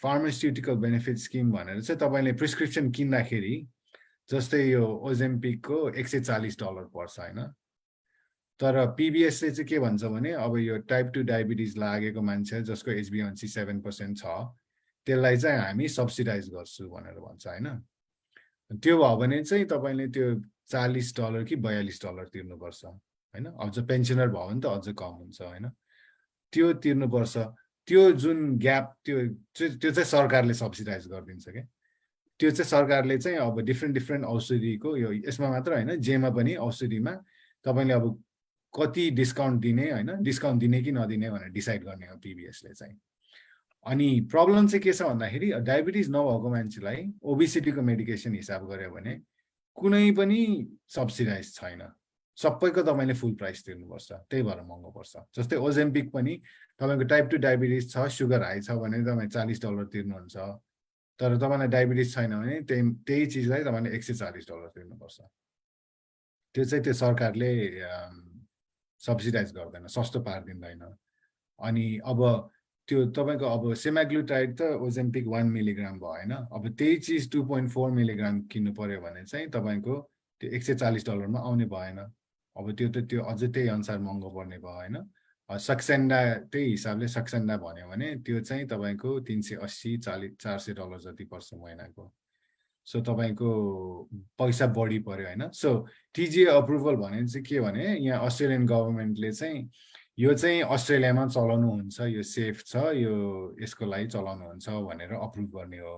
फार्मास्युटिकल बेनिफिट स्किम भनेर चाहिँ तपाईँले प्रिस्क्रिप्सन किन्दाखेरि जस्तै यो ओजेम्पिकको $140 पर्छ होइन तर पिबिएसले चाहिँ के भन्छ भने अब यो टाइप 2 डायबिटिज लागेको मान्छे जसको HbA1c 7% छ त्यसलाई चाहिँ हामी सब्सिडाइज गर्छु भनेर भन्छ होइन त्यो भयो भने चाहिँ तपाईँले त्यो $40 कि $42 तिर्नुपर्छ होइन अझ पेन्सनर भयो भने त अझ कम हुन्छ होइन त्यो तिर्नुपर्छ त्यो जुन ग्याप त्यो चाहिँ सरकारले सब्सिडाइज गरिदिन्छ क्या त्यो चाहिँ सरकारले चाहिँ अब डिफ्रेन्ट औषधिको यो यसमा मात्र होइन जेमा पनि औषधिमा तपाईँले अब कति डिस्काउन्ट दिने होइन डिस्काउन्ट दिने कि नदिने भनेर डिसाइड गर्ने हो पिबिएसले चाहिँ अनि प्रब्लम चाहिँ के छ भन्दाखेरि डायबिटिज नभएको मान्छेलाई ओबिसिटीको मेडिकेसन हिसाब गऱ्यो भने कुनै पनि सब्सिडाइज छैन सबैको तपाईँले फुल प्राइस तिर्नुपर्छ त्यही भएर महँगो पर्छ जस्तै ओजेम्पिक पनि तपाईँको टाइप 2 डायबिटिज छ सुगर हाई छ भने तपाईँ $40 तिर्नुहुन्छ तर तपाईँलाई डायबिटिज छैन भने त्यही चिजलाई तपाईँले $140 तिर्नुपर्छ त्यो चाहिँ त्यो सरकारले सब्सिडाइज गर्दैन सस्तो पारिदिँदैन अनि अब त्यो तपाईँको अब सेमाग्लुटाइड त ओजेम्पिक 1 मिलिग्राम भयो होइन अब त्यही चिज 2.4 मिलिग्राम किन्नु पर्यो भने चाहिँ तपाईँको त्यो $140 मा आउने भएन अब त्यो त त्यो अझै त्यही अनुसार महँगो पर्ने भयो होइन सक्सेन्डा त्यही हिसाबले सक्सेन्डा भन्यो भने त्यो चाहिँ तपाईँको $380-400 जति पर्छ महिनाको सो तपाईँको पैसा बढी पर्यो होइन सो टिजिए अप्रुभल भने चाहिँ के भने यहाँ अस्ट्रेलियन गभर्मेन्टले चाहिँ यो चाहिँ अस्ट्रेलियामा चलाउनुहुन्छ यो सेफ छ यो यसको लागि चलाउनुहुन्छ भनेर अप्रुभ गर्ने हो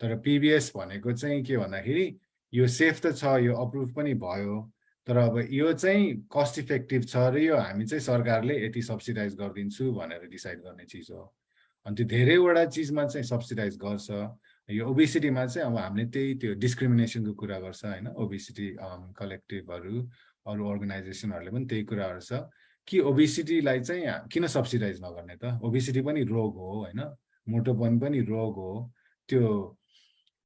तर पिबिएस भनेको चाहिँ के भन्दाखेरि यो सेफ त छ यो अप्रुभ पनि भयो तर अब यो चाहिँ कस्ट इफेक्टिभ छ र यो हामी चाहिँ सरकारले यति सब्सिडाइज गरिदिन्छु भनेर डिसाइड गर्ने चिज हो अनि त्यो धेरैवटा चिजमा चाहिँ सब्सिडाइज गर्छ यो ओबिसिटीमा चाहिँ अब हामीले त्यही त्यो डिस्क्रिमिनेसनको कुरा गर्छ होइन ओबिसिटी कलेक्टिभहरू अरू अर्गनाइजेसनहरूले पनि त्यही कुराहरू छ कि ओबिसिटीलाई चाहिँ किन सब्सिडाइज नगर्ने त ओबिसिटी पनि रोग हो होइन मोटोपन पनि रोग हो त्यो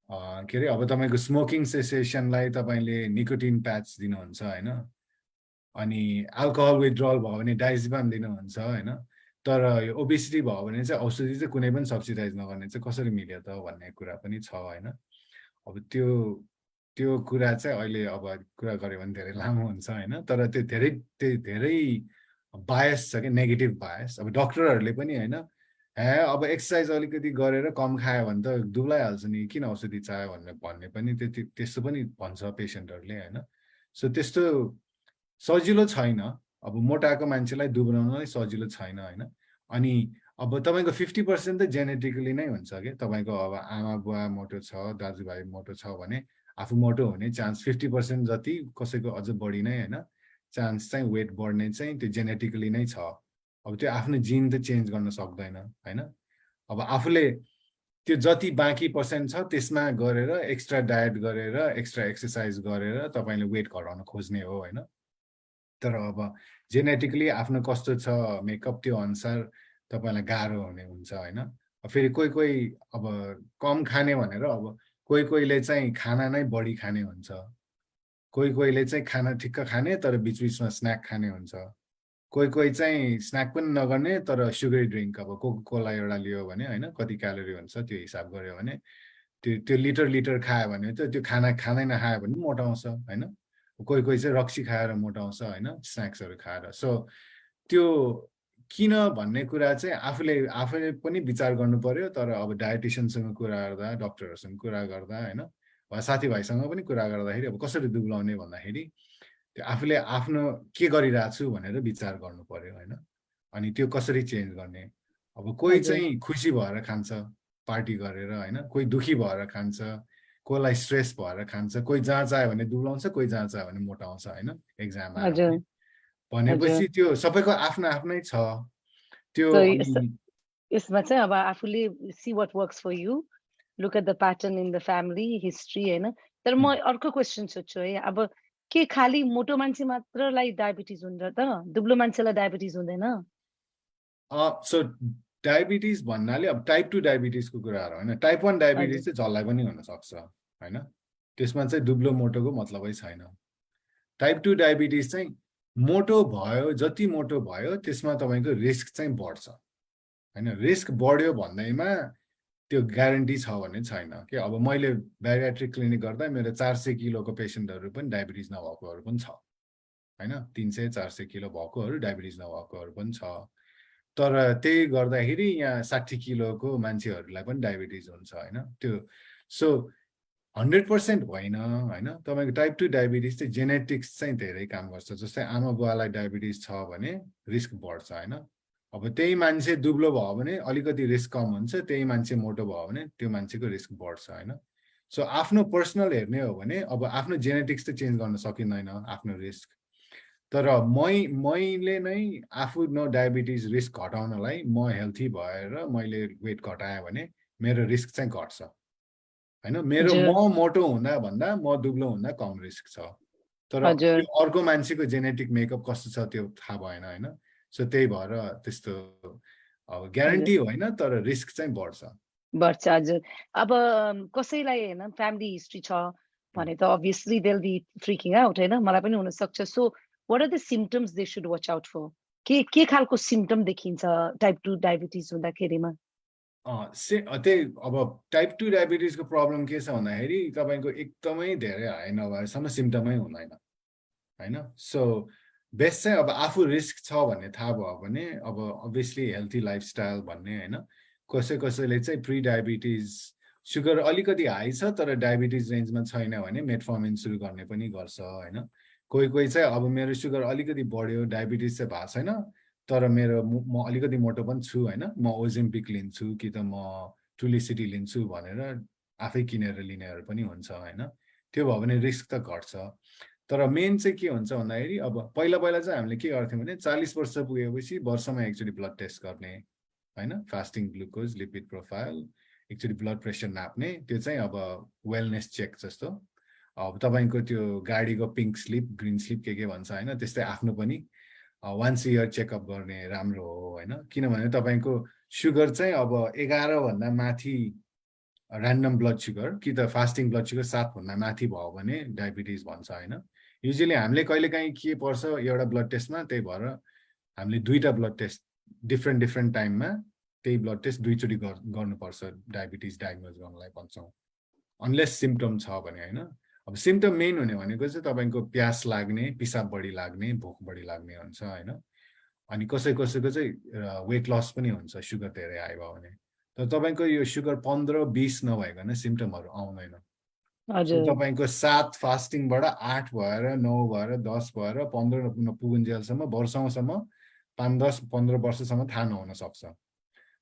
के अरे अब तपाईँको स्मोकिङ सेसेसनलाई तपाईँले निकोटिन प्याच दिनुहुन्छ होइन अनि अल्कोहल विथड्रल भयो भने डाइजिपाम दिनुहुन्छ होइन तर यो ओबिसिटी भयो भने चाहिँ औषधि चाहिँ कुनै पनि सब्सिडाइज नगर्ने चाहिँ कसरी मिल्यो त भन्ने कुरा पनि छ होइन अब त्यो कुरा चाहिँ अहिले अब कुरा गऱ्यो भने धेरै लामो हुन्छ होइन तर त्यो धेरै बायस छ कि नेगेटिभ बायस अब डक्टरहरूले पनि होइन अब एक्सर्साइज अलिकति गरेर कम खायो भने त दुब्लाइहाल्छ नि किन औषधि चाह्यो भन्ने पनि त्यस्तो पनि भन्छ पेसेन्टहरूले होइन सो त्यस्तो सजिलो छैन अब मोटाएको मान्छेलाई दुब्लाउन सजिलो छैन होइन अनि अब तपाईँको 50% त जेनेटिकली नै हुन्छ कि तपाईँको अब आमा बुवा मोटो छ दाजुभाइ मोटो छ भने आफू मोटो हुने चान्स 50% जति कसैको अझ बढी नै होइन चान्स चाहिँ वेट बढ्ने चाहिँ त्यो जेनेटिकली नै छ अब त्यो आफ्नो जिन त चेन्ज गर्न सक्दैन होइन अब आफूले त्यो जति बाँकी पर्सेन्ट छ त्यसमा गरेर एक्स्ट्रा डायट गरेर एक्स्ट्रा एक्सर्साइज गरेर तपाईँले वेट घटाउन खोज्ने हो होइन तर अब जेनेटिकली आफ्नो कस्तो छ मेकअप त्यो अनुसार तपाईँलाई गाह्रो हुने हुन्छ होइन फेरि कोही कोही अब कम खाने भनेर अब कोही कोहीले चाहिँ खाना नै बढी खाने हुन्छ कोही कोहीले चाहिँ खाना ठिक्क खाने तर बिचबिचमा स्न्याक खाने हुन्छ कोही कोही चाहिँ स्न्याक पनि नगर्ने तर सुगरी ड्रिङ्क अब कोका कोला एउटा लियो भने होइन कति क्यालोरी हुन्छ त्यो हिसाब गऱ्यो भने त्यो लिटर लिटर खायो भने त त्यो खाना खाँदै नखायो भने मोटाउँछ होइन कोही कोही चाहिँ रक्सी खाएर मोटाउँछ होइन स्न्याक्सहरू खाएर सो त्यो किन भन्ने कुरा चाहिँ आफूले पनि विचार गर्नु पर्यो तर अब डायटिसियनसँग कुरा गर्दा डक्टरहरूसँग कुरा गर्दा होइन साथीभाइसँग पनि कुरा गर्दाखेरि अब कसरी दुब्लाउने भन्दाखेरि त्यो आफूले आफ्नो के गरिरहेको छु भनेर विचार गर्नु पर्यो होइन अनि त्यो कसरी चेन्ज गर्ने अब कोही चाहिँ खुसी भएर खान्छ पार्टी गरेर होइन कोही दुखी भएर खान्छ कोहीलाई स्ट्रेस भएर खान्छ कोही जहाँ चाह्यो भने दुब्लाउँछ कोही जहाँ चाह्यो भने मोटाउँछ होइन एक्जाम आएर भनेपछि त्यो सबैको आफ्नो आफ्नै छ त्यो यसमा चाहिँ अब आफूले see what works for you look at the pattern in the family history होइन तर म अर्को क्वेसन सोध्छु है अब के खाली मोटो मान्छे मात्रलाई डायबिटिज हुन्छ त दुब्लो मान्छेलाई डायबिटिज हुँदैन सो डायबिटिज भन्नाले अब टाइप 2 डायबिटिजको कुराहरू होइन टाइप 1 डायबिटिज चाहिँ जसलाई पनि हुनसक्छ होइन त्यसमा चाहिँ दुब्लो मोटोको मतलबै छैन टाइप 2 डायबिटिज चाहिँ मोटो भयो जति मोटो भयो त्यसमा तपाईँको रिस्क चाहिँ बढ्छ होइन रिस्क बढ्यो भन्दैमा त्यो ग्यारेन्टी छ भन्ने छैन कि अब मैले ब्यारियाट्रिक क्लिनिक गर्दा मेरो 400 किलोको पेसेन्टहरू पनि डायबिटिज नभएकोहरू पनि छ होइन 300-400 किलो भएकोहरू डायबिटिज नभएकोहरू पनि छ तर त्यही गर्दाखेरि यहाँ 60 किलोको मान्छेहरूलाई पनि डायबिटिज हुन्छ होइन त्यो सो 100% होइन होइन तपाईँको टाइप 2 डायबिटिज चाहिँ जेनेटिक्स चाहिँ धेरै काम गर्छ जस्तै आमा बुवालाई डायबिटिज छ भने रिस्क बढ्छ होइन अब त्यही मान्छे दुब्लो भयो भने अलिकति रिस्क कम हुन्छ त्यही मान्छे मोटो भयो भने त्यो मान्छेको रिस्क बढ्छ होइन सो आफ्नो पर्सनल हेर्ने हो भने अब आफ्नो जेनेटिक्स त चेन्ज गर्न सकिँदैन आफ्नो रिस्क तर मैले नै आफू डायबिटिज रिस्क घटाउनलाई म हेल्थी भएर मैले वेट घटाएँ भने मेरो रिस्क चाहिँ घट्छ होइन मेरो म मोटो हुँदा भन्दा म दुब्लो हुँदा कम रिस्क छ तर अर्को मान्छेको जेनेटिक मेकअप कस्तो छ त्यो थाहा भएन होइन सो त्यही भएर त्यस्तो अब ग्यारेन्टी होइन तर रिस्क चाहिँ बढ्छ हजुर अब कसैलाई होइन फ्यामिली हिस्ट्री छ भने त obviously they will be freaking out होइन मलाई पनि हुन सक्छ so what are the symptoms they should watch out for के खालको सिम्पटम देखिन्छ टाइप 2 डायबिटिज हुँदाखेरिमा त्यही अब टाइप 2 डायबिटिजको प्रब्लम के छ भन्दाखेरि तपाईँको एकदमै धेरै हाई नभएसम्म सिम्टमै हुँदैन होइन सो बेस्ट चाहिँ अब आफू रिस्क छ भन्ने थाहा भयो भने अब अभियसली हेल्थी लाइफस्टाइल भन्ने होइन कसैले चाहिँ प्री डायबिटिज सुगर अलिकति हाई छ तर डायबिटिज रेन्जमा छैन भने मेटफर्मिन सुरु गर्ने पनि गर्छ होइन कोही चाहिँ अब मेरो सुगर अलिकति बढ्यो डायबिटिज चाहिँ भएको छैन तर मेरो म अलिकति मोटो पनि छु होइन म ओजेम्पिक लिन्छु कि त म टुलिसिटी लिन्छु भनेर आफै किनेर लिनेहरू पनि हुन्छ होइन त्यो भयो भने रिस्क त घट्छ तर मेन चाहिँ के हुन्छ भन्दाखेरि अब पहिला चाहिँ हामीले के गर्थ्यौँ भने 40 वर्ष पुगेपछि वर्षमा एकचोटि ब्लड टेस्ट गर्ने होइन फास्टिङ ग्लुकोज लिपिड प्रोफाइल एकचोटि ब्लड प्रेसर नाप्ने त्यो चाहिँ अब वेलनेस चेक जस्तो अब तपाईँको त्यो गाडीको पिङ्क स्लिप ग्रिन स्लिप के भन्छ होइन त्यस्तै आफ्नो पनि वन्स इयर चेकअप गर्ने राम्रो हो होइन किनभने तपाईँको सुगर चाहिँ अब 11 भन्दा माथि ऱ्यान्डम ब्लड सुगर कि त फास्टिङ ब्लड सुगर 7 भन्दा माथि भयो भने डायबिटिज भन्छ होइन युजली हामीले कहिलेकाहीँ के पर्छ एउटा ब्लड टेस्टमा त्यही भएर हामीले 2टा ब्लड टेस्ट डिफ्रेन्ट टाइममा त्यही ब्लड टेस्ट 2चोटि गर्नुपर्छ डायबिटिज डायग्नोज गर्नलाई भन्छौँ अनलेस सिम्पटम छ भने होइन अब सिम्पटम मेन हुने भनेको चाहिँ तपाईँको प्यास लाग्ने पिसाब बढी लाग्ने भोक बढी लाग्ने हुन्छ होइन अनि कसैको चाहिँ वेट लस पनि हुन्छ सुगर धेरै हाई भयो भने तर तपाईँको यो सुगर 15-20 नभइकन सिम्पटमहरू आउँदैन तपाईँको 7 फास्टिङबाट 8 भएर 9 भएर 10 भएर 15 पुगुन्जेलसम्म वर्षौँसम्म 5-10-15 वर्षसम्म थाहा नहुन सक्छ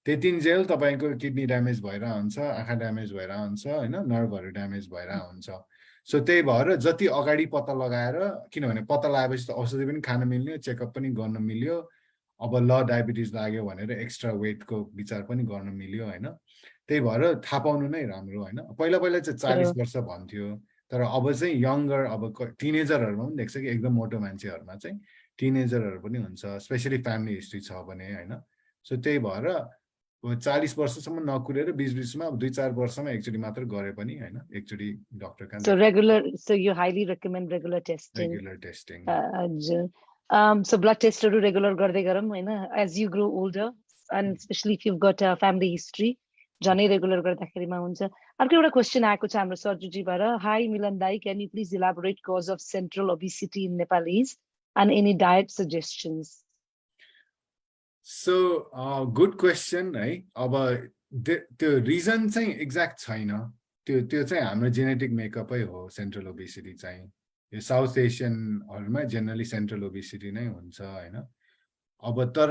त्यतिन्जेल तपाईँको किडनी ड्यामेज भएर हुन्छ, आँखा ड्यामेज भएर हुन्छ, होइन, नर्भहरू ड्यामेज भएर हुन्छ। सो त्यही भएर जति अगाडि पत्ता लगाएर, किनभने पत्ता लगाएपछि त औषधि पनि खान मिल्यो, चेकअप पनि गर्न मिल्यो, अब ल डायबिटिज लाग्यो भनेर एक्स्ट्रा वेटको विचार पनि गर्न मिल्यो, होइन। त्यही भएर थाहा पाउनु नै राम्रो, होइन। पहिला पहिला चाहिँ 40 वर्ष भन्थ्यो, तर अब चाहिँ यङ्गर, अब टिनेजरहरूमा पनि देख्छ कि एकदम मोटो मान्छेहरूमा चाहिँ टिनेजरहरू पनि हुन्छ, स्पेसली फ्यामिली हिस्ट्री छ भने, होइन। सो त्यही भएर 40 वर्षसम्म नकुरेर 20-20मा 2-4 वर्षमा एकचोटि मात्र गरे पनि, होइन, एकचोटि डक्टर कहाँ So you highly recommend regular testing. Regular testing. So blood test regular गर्दै गरौँ, होइन, as you grow older, and especially if you've got a family history, झनै रेगुलर गर्दाखेरिमा हुन्छ। अर्को एउटा क्वेसन आएको छ हाम्रो सर्जुजीबाट। हाई मिलन दाई, can you please elaborate cause of central obesity in Nepalese and any diet suggestions? So good question है। अब त्यो रिजन चाहिँ एक्ज्याक्ट छैन, त्यो चाहिँ हाम्रो जेनेटिक मेकअपै हो। सेन्ट्रल ओबेसिटी चाहिँ यो साउथ एसियनहरूमा जेनरली सेन्ट्रल ओबेसिटी नै हुन्छ, होइन। अब तर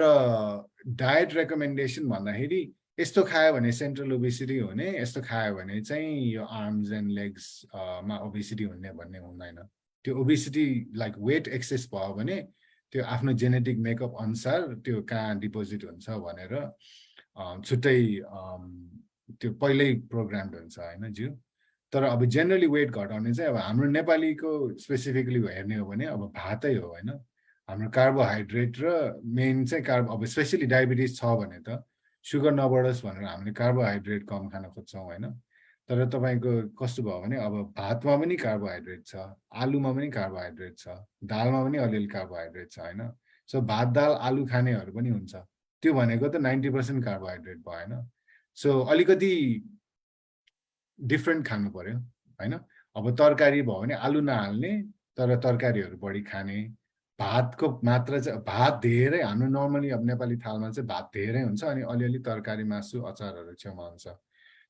डायट रेकमेन्डेसन भन्दाखेरि यस्तो खायो भने सेन्ट्रल ओबेसिटी हुने, यस्तो खायो भने चाहिँ यो आर्म्स एन्ड लेग्स मा ओबेसिटी हुने भन्ने हुँदैन। त्यो ओबेसिटी लाइक वेट एक्सेस भयो भने त्यो आफ्नो जेनेटिक मेकअप अनुसार त्यो कहाँ डिपोजिट हुन्छ भनेर छुट्टै त्यो पहिल्यै प्रोग्राम्ड हुन्छ, होइन ज्यू। तर अब जेनरली वेट घटाउने चाहिँ अब हाम्रो नेपालीको स्पेसिफिकली हेर्ने हो भने अब भातै हो, होइन। हाम्रो कार्बोहाइड्रेट र मेन चाहिँ अब स्पेसली डायबिटिज छ भने त सुगर नबढोस् भनेर हामीले कार्बोहाइड्रेट कम खान खोज्छौँ, होइन। तर तपाईँको कस्तो भयो भने अब भातमा पनि कार्बोहाइड्रेट छ, आलुमा पनि कार्बोहाइड्रेट छ, दालमा पनि अलिअलि कार्बोहाइड्रेट छ, होइन। सो भात दाल आलु खानेहरू पनि हुन्छ, त्यो भनेको त 90% कार्बोहाइड्रेट भयो, होइन। सो अलिकति डिफ्रेन्ट खानु पर्यो, होइन। अब तरकारी भयो भने आलु नहाल्ने तर तरकारीहरू बढी खाने। भातको मात्रा चाहिँ भात धेरै, हाम्रो नर्मली अब नेपाली थालमा चाहिँ भात धेरै हुन्छ अनि अलिअलि तरकारी मासु अचारहरू छेउमा हुन्छ।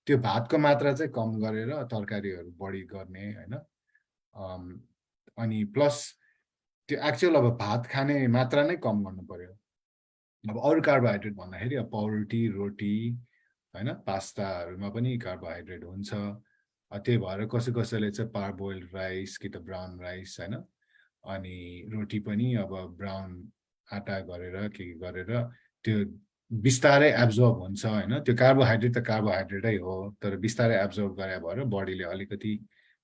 त्यो भातको मात्रा चाहिँ कम गरेर तरकारीहरू बढी गर्ने, होइन। अनि प्लस त्यो एक्चुअल अब भात खाने मात्रा नै कम गर्नु पर्यो। अब अरू कार्बोहाइड्रेट भन्दाखेरि अब पाउरोटी, रोटी, होइन, पास्ताहरूमा पनि कार्बोहाइड्रेट हुन्छ। त्यही भएर कसैले चाहिँ पारबोइल्ड राइस कि त ब्राउन राइस, होइन, अनि रोटी पनि अब ब्राउन आटा गरेर के गरेर त्यो बिस्तारै एब्जर्ब हुन्छ, होइन। त्यो कार्बोहाइड्रेट त कार्बोहाइड्रेटै हो, तर बिस्तारै एब्जर्ब गरे भएर बडीले अलिकति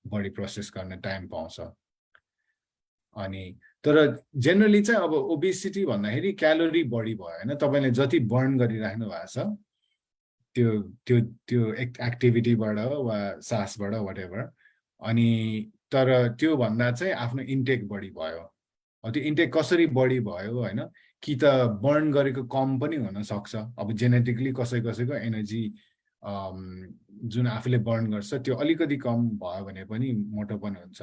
बडी प्रोसेस गर्ने टाइम पाउँछ। अनि तर जेनरली चाहिँ अब ओबेसिटी भन्दाखेरि क्यालोरी बढी भयो, होइन। तपाईँले जति बर्न गरिराख्नु भएको छ त्यो त्यो त्यो एक्टिभिटीबाट वा सासबाट वाटेभर, अनि तर त्यो भन्दा चाहिँ आफ्नो इन्टेक बढी भयो। त्यो इन्टेक कसरी बढी भयो, होइन, कि त बर्न गरेको कम पनि हुनसक्छ। अब जेनेटिकली कसैको एनर्जी जुन आफूले बर्न गर्छ त्यो अलिकति कम भयो भने पनि मोटोपन हुन्छ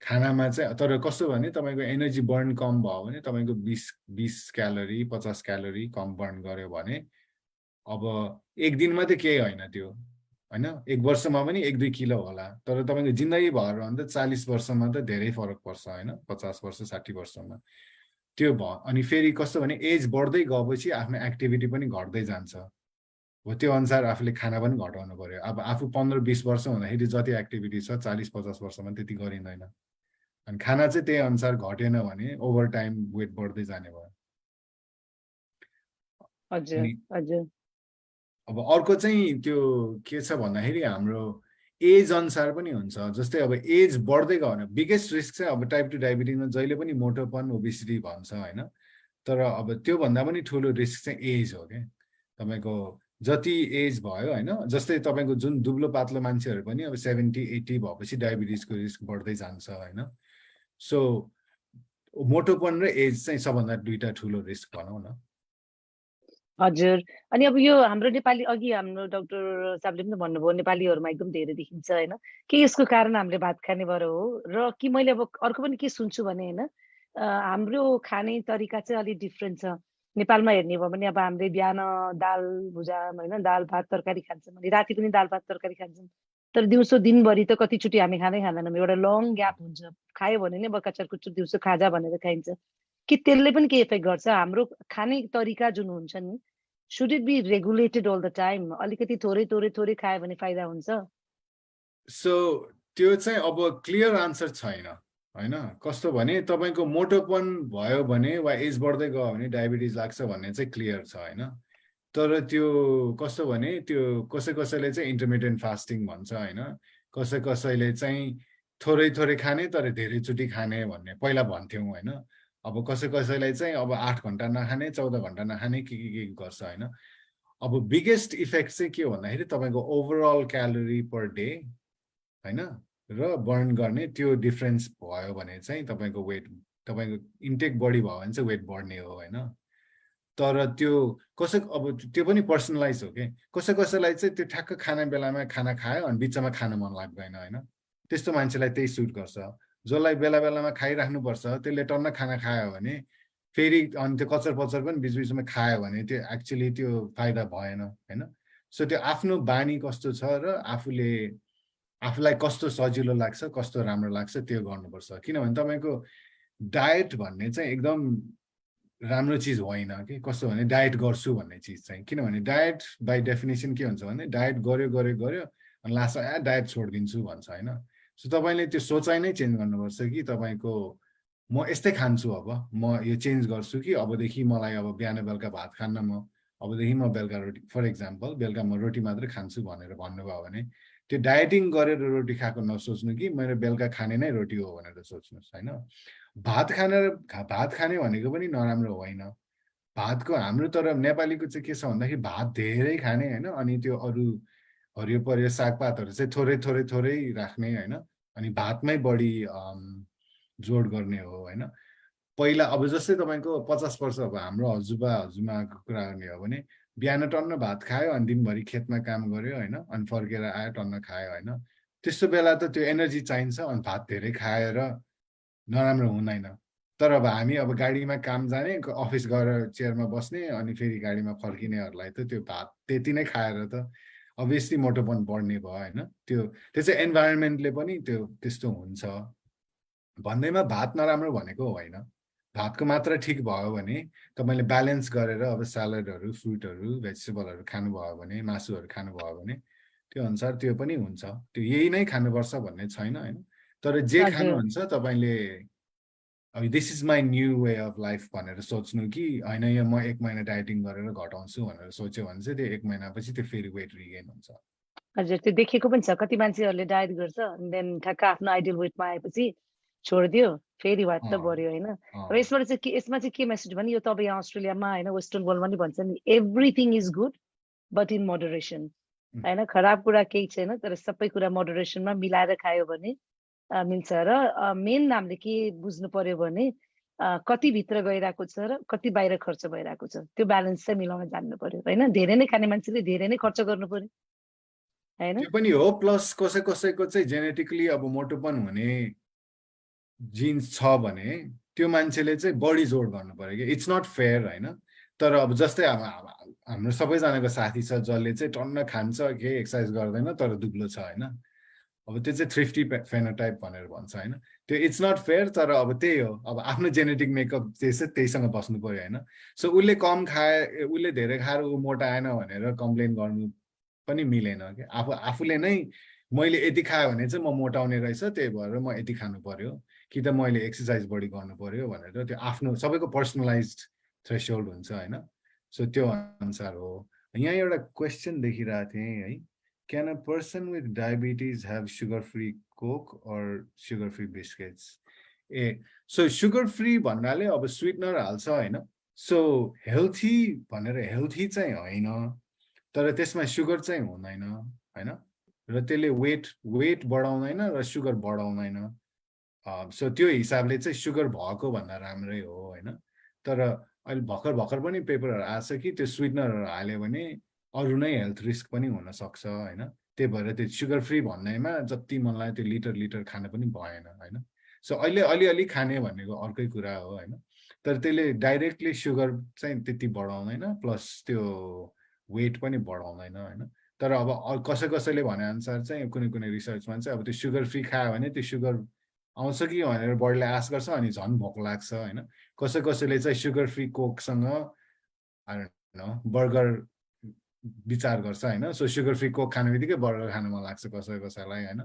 खानामा चाहिँ। तर कस्तो भने तपाईँको एनर्जी बर्न कम भयो भने तपाईँको 20 क्यालोरी 50 क्यालोरी कम बर्न गर्यो भने अब एक दिनमा त केही होइन त्यो, होइन। एक वर्षमा पनि 1-2 किलो होला, तर तपाईँको जिन्दगी भएर अन्त 40 वर्षमा त धेरै फरक पर्छ, होइन। 50 वर्ष 60 वर्षमा त्यो भयो। अनि फेरि कस्तो भने एज बढ्दै गएपछि आफ्नो एक्टिभिटी पनि घट्दै जान्छ, हो। त्यो अनुसार आफूले खाना पनि घटाउनु पर्यो। अब आफू 15-20 वर्ष हुँदाखेरि जति एक्टिभिटी छ 40-50 वर्षमा त्यति गरिँदैन। अनि खाना चाहिँ त्यही अनुसार घटेन भने ओभर टाइम वेट बढ्दै जाने भयो। अब अर्को चाहिँ त्यो के छ भन्दाखेरि हाम्रो एज अनुसार पनि हुन्छ। जस्तै अब एज बढ्दै गयो भने बिगेस्ट रिस्क चाहिँ अब टाइप 2 डायबिटिजमा जहिले पनि मोटोपन ओबेसिटी भन्छ, होइन। तर अब त्योभन्दा पनि ठुलो रिस्क चाहिँ एज हो क्या। तपाईँको जति एज भयो, होइन, जस्तै तपाईँको जुन दुब्लो पातलो मान्छेहरू पनि अब 70-80 भएपछि डायबिटिजको रिस्क बढ्दै जान्छ, होइन। सो मोटोपन र एज चाहिँ सबभन्दा दुईटा ठुलो रिस्क भनौँ न। हजुर। अनि अब यो हाम्रो नेपाली, अघि हाम्रो डाक्टर साहबले पनि भन्नुभयो नेपालीहरूमा एकदम धेरै देखिन्छ, होइन। के यसको कारण हामीले भात खाने भएर हो, र कि मैले अब अर्को पनि के सुन्छु भने, होइन, हाम्रो खाने तरिका चाहिँ अलिक डिफ्रेन्ट छ। नेपालमा हेर्ने भयो भने अब हामीले बिहान दाल भुजा, होइन, दाल भात तरकारी खान्छौँ, अनि राति पनि दाल भात तरकारी खान्छौँ। तर दिउँसो दिनभरि त कतिचोटि हामी खाँदै खाँदैनौँ, एउटा लङ ग्याप हुन्छ। खायो भने नै बकाचर कुचुर दिउँसो खाजा भनेर खाइन्छ। कि त्यसले पनि के इफेक्ट गर्छ हाम्रो खाने तरिका जुन हुन्छ नि, Should it be regulated all the time? अलिकति थोरै खायो भने फाइदा हुन्छ? So त्यो चाहिँ अब क्लियर आन्सर छैन हैन कस्तो भने तपाईको मोटोपन भयो भने वा एज बढ्दै गयो भने डायबिटिज लाग्छ भन्ने चाहिँ क्लियर छ हैन तर त्यो कस्तो भने त्यो कसैले चाहिँ इन्टरमिटेन्ट फास्टिङ भन्छ हैन कसैले चाहिँ थोरै खाने तर धेरै चोटी खाने भन्ने पहिला भन्थ्यौं हैन अब कसैलाई चाहिँ अब 8 घण्टा नखाने 14 घण्टा नखाने के गर्छ हैन अब बिगेस्ट इफेक्ट चाहिँ के भन्दाखेरि तपाईको ओभरअल क्यालोरी पर डे हैन र बर्न गर्ने त्यो डिफरेन्स भयो भने चाहिँ तपाईको वेट तपाईको इन्टेक बढी भयो भने चाहिँ वेट बढ्ने हो हैन तर त्यो अब त्यो पनि पर्सनलाइज हो के कसैलाई चाहिँ त्यो ठ्याक्क खाना बेलामा खाना खायो अनि बिचमा खान मन लाग्दैन हैन त्यस्तो मान्छेलाई त्यही सुट गर्छ जसलाई बेलामा खाइराख्नु पर्छ त्यसले टन्न खाना खायो भने फेरि अनि त्यो कचर पनि बीचमा खायो भने त्यो एक्चुअली त्यो फाइदा भएन हैन सो त्यो आफ्नो बानी कस्तो छ र आफूलाई कस्तो सजिलो लाग्छ कस्तो राम्रो लाग्छ त्यो गर्नुपर्छ किनभने तपाईको डायट भन्ने चाहिँ एकदम राम्रो चीज होइन के कस्तो भने डायट गर्छु भन्ने चीज चाहिँ किनभने डायट बाइ डेफिनेसन के हुन्छ भने डायट गर्यो अनि लास्टमा डायट छोड्दिन्छु भन्छ हैन सो तपाईले त्यो सोचाइ नै चेन्ज गर्नुपर्छ कि तपाईको म यस्तै खान्छु अब म यो चेन्ज गर्छु कि अबदेखि मलाई अब बिहान बेलुका भात खान्न म अबदेखि म बेलुका रोटी फर एक्जाम्पल बेलुका म रोटी मात्र खान्छु भनेर भन्नुभयो भने त्यो डायटिङ गरेर रोटी खाएको नसोच्नु कि मेरो बेलुका खाने नै रोटी हो भनेर सोच्नुस् हैन भात खाने भनेको पनि नराम्रो होइन भातको हाम्रो तर नेपालीको चाहिँ के छ भन्दाखेरि भात धेरै खाने हैन अनि त्यो अरु हरियो परियो सागपातहरु चाहिँ थोरै राख्ने हैन अनि भातमै बढी जोड गर्ने हो हैन पहिला अब जस्तै तपाईको 50 वर्ष अब हाम्रो हजुरबाको कुरा गर्ने हो भने बिहान टन्न भात खायो अनि दिनभरि खेतमा काम गर्यो हैन अनि फर्केर आयो टन्न खायो हैन त्यस्तो बेला त त्यो एनर्जी चाहिन्छ अनि भात धेरै खाएर नराम्रो हुँदैन तर अब हामी अब गाडीमा काम जाने अफिस गएर चेयरमा बस्ने अनि फेरि गाडीमा फर्किनेहरुलाई त त्यो भात त्यति नै खाएर त अभियसली मोटोपन बढ्ने भयो हैन त्यो चाहिँ एन्भाइरनमेन्टले पनि त्यो त्यस्तो हुन्छ भन्दैमा भात नराम्रो भनेको होइन भातको मात्रा ठीक भयो भने तपाईले ब्यालेन्स गरेर अब सलाडहरु फ्रुटहरु भेजिटेबलहरु खानु भयो भने मासुहरु खानु भयो भने त्यो अनुसार त्यो पनि हुन्छ त्यो यही नै खानुपर्छ भन्ने छैन हैन तर जे खानुहुन्छ तपाईले अब this is my new way of life भनेर सोच्नु कि हैन यो म 1 महिना डाइटिङ गरेर घटाउँछु भनेर सोच्यो भने चाहिँ त्यो 1 महिनापछि त्यो फेरि वेट रिगेन हुन्छ हजुर त्यो देखेको पनि छ कति मान्छेहरुले डाइट गर्छ अनि देन ठ्याक्क आफ्नो आइडियल वेटमा आएपछि छोड्दियो फेरि वाट त बढ्यो हैन र यसमा चाहिँ के मेसेज भने यो तपाईँ यहाँ अस्ट्रेलियामा हैन वेस्टर्न वर्ल्डमा नि भन्छ नि everything is good but in moderation हैन खराब कुरा केही छैन तर सबै कुरा मोडरेसनमा मिलाएर खायो भने मिल्छ र मेन हामीले के बुझ्नु पर्यो भने कति भित्र गइराको छ र कति बाहिर खर्च भइराको छ त्यो ब्यालेन्स चाहिँ मिलाउन जान्नु पर्यो हैन धेरै नै खाने मान्छेले धेरै नै खर्च गर्नु पर्यो हैन त्यो पनि हो प्लस कसैको चाहिँ जेनेटिकली अब मोटोपन हुने जिन्स छ भने त्यो मान्छेले चाहिँ बडी जोड गर्नु पर्यो कि इट्स नट फेयर हैन तर अब जस्तै अब हाम्रो सबैजनाको साथी छ जसले चाहिँ टन्न खान्छ के एक्सरसाइज गर्दैन तर दुब्लो छ हैन अब त्यो चाहिँ थ्रिफ्टी फेनोटाइप भनेर भन्छ हैन त्यो इट्स नट फेयर तर अब त्यही हो अब आफ्नो जेनेटिक मेकअप चाहिँ त्यहीसँग बस्नु पर्यो हैन सो उसले कम खाए उसले धेरै खाएर उ मोटा आएन भनेर कम्प्लेन गर्नु पनि मिलेन के आफूले नै मैले यति खायो भने चाहिँ म मोटाउने रहेछ त्यही भएर म यति खानु पर्यो कि त मैले एक्सरसाइज बढी गर्नु पर्यो भनेर त्यो आफ्नो सबैको पर्सनलाइज्ड थ्रेशोल्ड हुन्छ हैन सो त्यो अनुसार हो यहाँ एउटा क्वेशन देखिरहेको थिएँ है Can a person with diabetes have sugar-free Coke or sugar-free biscuits? So sugar-free भन्नाले अब स्वीटनर हाल्छ हैन सो हेल्थी भनेर हेल्थी चाहिँ होइन तर त्यसमा सुगर चाहिँ हुँदैन हैन र त्यसले वेट बढाउँदैन र सुगर बढाउँदैन सो त्यो हिसाबले चाहिँ सुगर भएको भन्दा राम्रै हो हैन तर अहिले भर्खर पनि पेपरहरु आछ कि त्यो स्वीटनरहरु हाल्यो भने अरु नै हेल्थ रिस्क पनि हुन सक्छ हैन त्यही भएर त्यो सुगर फ्री भन्नेमा जति मन लाग्यो त्यो लिटर खान पनि भएन हैन सो अहिले अलि खाने भनेको अर्कै कुरा हो हैन तर त्यसले डाइरेक्टली सुगर चाहिँ त्यति बढाउँदैन प्लस त्यो वेट पनि बढाउँदैन हैन तर अब कसैले भने अनुसार चाहिँ कुनै रिसर्चमा चाहिँ अब त्यो सुगर फ्री खायो भने त्यो सुगर आउँछ कि भनेर बडीले आश गर्छ अनि झन् भोक लाग्छ हैन कसैले चाहिँ सुगर फ्री कोकसँग बर्गर विचार गर्छ हैन सो सुगर फ्री कोक खाने बित्तिकै बर्गर खान मन लाग्छ कसैलाई हैन